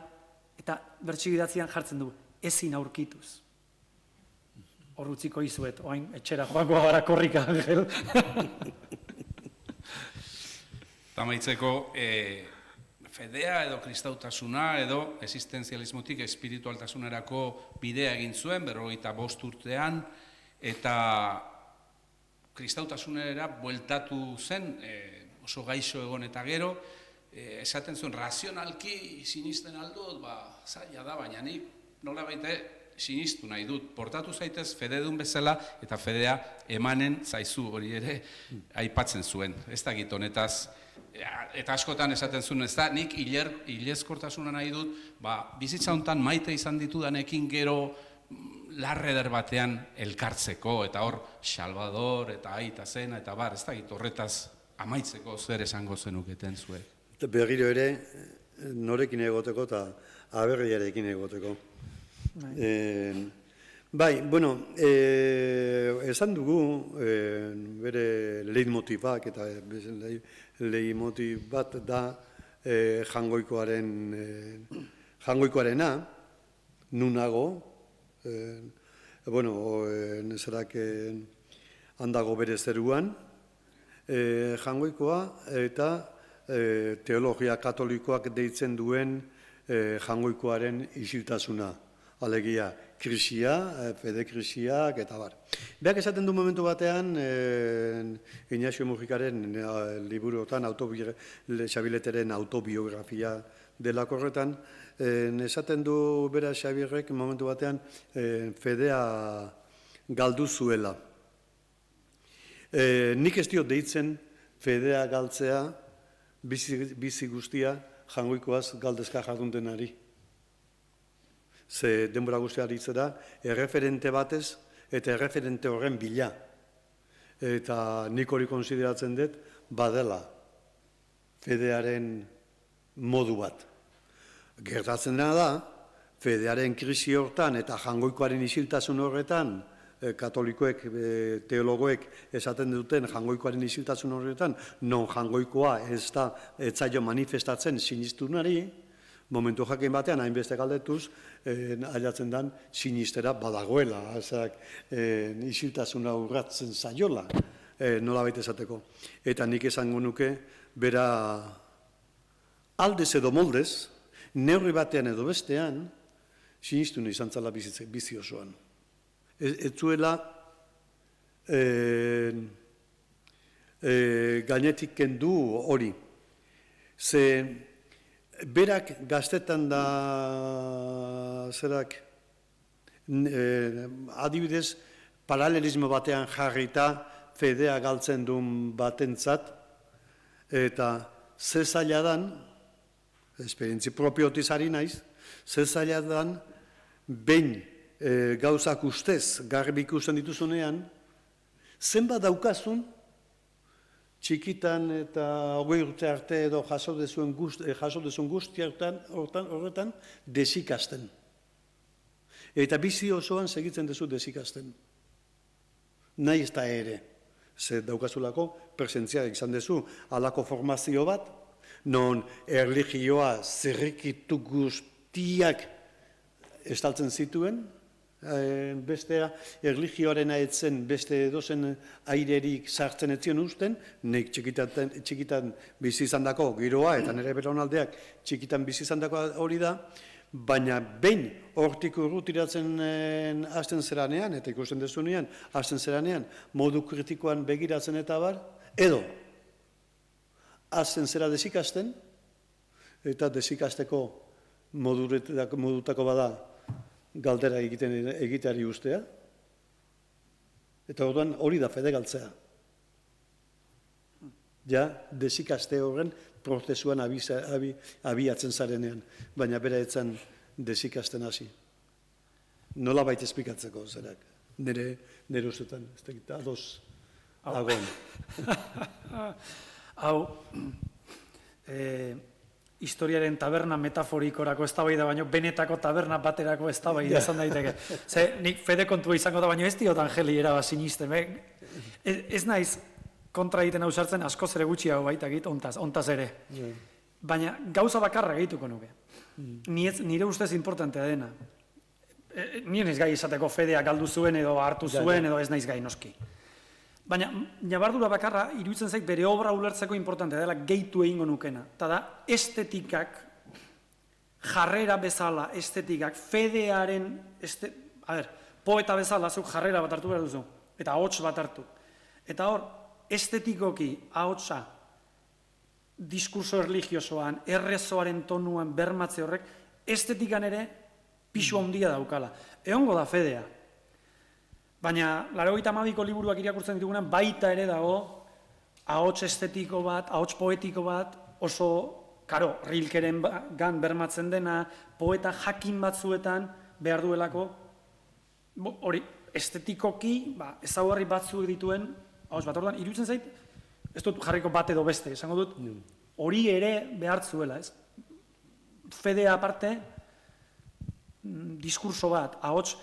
eta bertsio idatzian jartzen du, ezin aurkituz. Hor utziko izuet, oain etxera joango gara korrika, Angel. Tamaitzeko, fedea edo kristautasuna edo existenzialismotik espiritualtasunerako bidea egin zuen, 55 urtean, eta kristautasunera bueltatu zen, oso gaixo egon eta gero, esaten zuen, razionalki sinisten aldut, zaila da, baina nik nola baita sinistu nahi dut, portatu zaitez fededun bezala eta fedea emanen zaizu, hori ere aipatzen zuen. Ez da git honetaz, eta askotan esaten zuen, ez da, nik hilezkortasuna nahi dut, bizitza honetan maite izan ditudanekin gero larreder batean elkartzeko, eta hor, Salvador, eta aita zena, eta bar, ez da git horretaz amaitzeko zer esango zenuketen zuek. Berriro ere, norekin egoteko eta aberriarekin egoteko. Bai, bueno, esan dugu bere leitmotivak eta leitmotiv bat da jangoikoarena, nunago, bueno, nesarak handago bere zeruan, jangoikoa eta teologia katolikoak deitzen duen jangoikoaren isiltasuna. Alegia, krisia, fede krisiak, eta bar. Beak esaten du momentu batean, Ignacio Mujikaren liburuotan, Xabileteren autobiografia delakorretan, esaten du bera Xabierrek momentu batean fedea galdu zuela. Nik ez diot deitzen fedea galtzea, bizi guztia jangoikoaz galdezka jarduntenari. Ze denbora guztia ditzera, erreferente batez eta erreferente horren bila. Eta nik hori konsideratzen dut, badela fedearen modu bat. Gertatzen dena da, fedearen krisi hortan eta jangoikoaren isiltasun horretan, katolikoek, teologoek esaten duten jangoikoaren isiltasun horretan, non jangoikoa ez da etzaio manifestatzen sinistunari, momentu jakin batean, hainbeste galdetuz, ailatzen dan sinistera badagoela, isiltasuna urratzen zaiola, nola baita esateko. Eta nik esango nuke, bera aldez edo moldez, neurri batean edo bestean, sinistuna izan zala bizi osoan. Ez zuela gainetik kendu hori. Ze berak gaztetan da zerak adibidez paralelismo batean jarrita fedea galtzen duen batentzat eta ze zaila dan, esperientzi propiotizari naiz, ze zaila dan behin gauzak ustez garbi ikusten dituzunean, zenbat daukazun txikitan eta 20 urte arte edo jaso dezun guzti horretan desikasten. Eta bizi osoan segitzen dezu desikasten. Nahi ez da ere, ze daukazulako presentzia izan dezu halako formazio bat, non erlijioa zerrikitu guztiak estaltzen zituen, bestea erlijioaren aetzen beste edozen airerik sartzen etzion usten, nik txikitan bizi izan dako giroa eta nire belaunaldeak txikitan bizi izan dako hori da, baina behin hortik urrutiratzen hasten zeranean, eta ikusten dezunean, hasten zeranean, modu kritikoan begiratzen eta bar, edo hasten zera desikasten, eta desikasteko modutako bada galdera egiteari ustea, eta orduan hori da fede galtzea. Ja, desikaste horren prozesuan abiatzen zarenean, baina bera etzan desikasten hasi. Nola baita esplikatzeko, zerak, nire ustetan, ez da, ados, agon. Hau, historiaren taberna metaforikorako eztabaida baino, benetako taberna baterako eztabaida izan daiteke. Ze, nik fede kontua izango da baino ez diot Angeli eraba sinisten. Ez naiz kontra egiten ausartzen askoz ere gutxiago baita egit, ontaz ere. Baina gauza bakarra gehituko nuke. Nire ustez importantea dena. Nien ez gai izateko fedea galdu zuen edo hartu zuen edo ez naiz gai noski. Baina, nabardura bakarra, iruditzen zait bere obra ulertzeko importantea dela gehitu egingo nukena. Eta da, estetikak, jarrera bezala estetikak, fedearen, poeta bezala zuk jarrera bat hartu behar duzu, eta ahots bat hartu. Eta hor, estetikoki ahotsa, diskurso erligiosoan, errezoaren tonuan bermatze horrek, estetikan ere pisu handia daukala. Egongo da fedea. Baina, 82ko liburuak irakurtzen ditugunan, baita ere dago, ahots estetiko bat, ahots poetiko bat, oso, karo, Rilkeren gan bermatzen dena, poeta jakin batzuetan behar duelako, hori, estetikoki, ezaugarri batzuk dituen, ahots bat, orduan, iruditzen zait, ez dut jarriko bat edo beste, esango dut, hori ere behar zuela, ez? Fedea aparte, diskurso bat, ahots,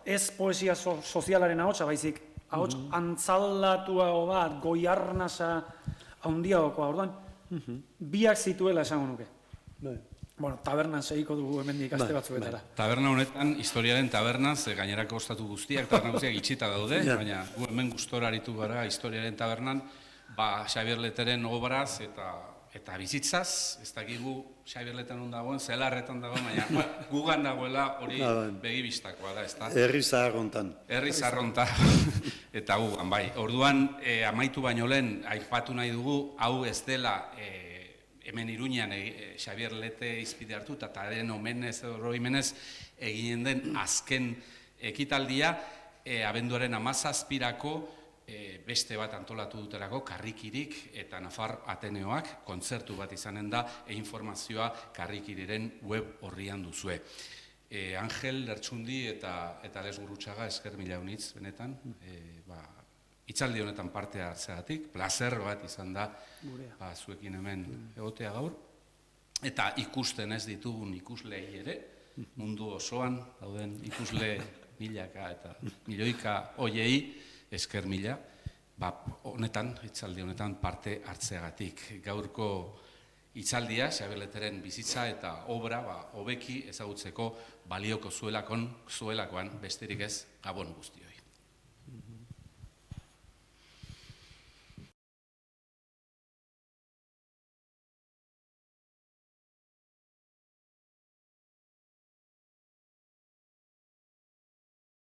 ez poesia sozialaren ahotsa baizik, ahots antzaldatuago bat, goiarnasa handiagokoa, orduan, biak zituela esango nuke. Bueno, tabernan segiko dugu hemendik aste batzuetara. Taberna honetan, historiaren tabernaz, gainerako ostatu guztiak, taberna guztiak itxita daude, baina gu hemen gustora aritu gara historiaren tabernan, Xabier Leteren obraz eta bizitzaz, ez dakigu Xabier Leteren dagoen, zelarretan dagoen, baina gugan dagoela hori begibistakoa da, ez da? Herri zaharrontan. Herri zaharrontan, eta gugan, bai. Orduan, amaitu baino lehen, aipatu nahi dugu, hau ez dela hemen Iruñean Xabier Lete izpide hartu, eta taren omenez edo roimenez eginen den azken ekitaldia, abenduaren 17irako beste bat antolatu dutelako, Karrikirik eta Nafar Ateneoak kontzertu bat izanen da, informazioa Karrikiriren web horrian duzue. Angel Lertxundi eta Les Gurrutxaga esker mila unitz, benetan, hitzaldi honetan parte hartzeagatik, placer bat izan da zuekin hemen egotea gaur, eta ikusten ez ditugun ikuslei ere, mundu osoan dauden ikusle milaka eta milioika hoiei esker mila, honetan, hitzaldi honetan parte hartzeagatik. Gaurko hitzaldia, Xabier Leteren bizitza eta obra hobeki ezagutzeko balioko zuelakoan besterik ez, gabon guztioi.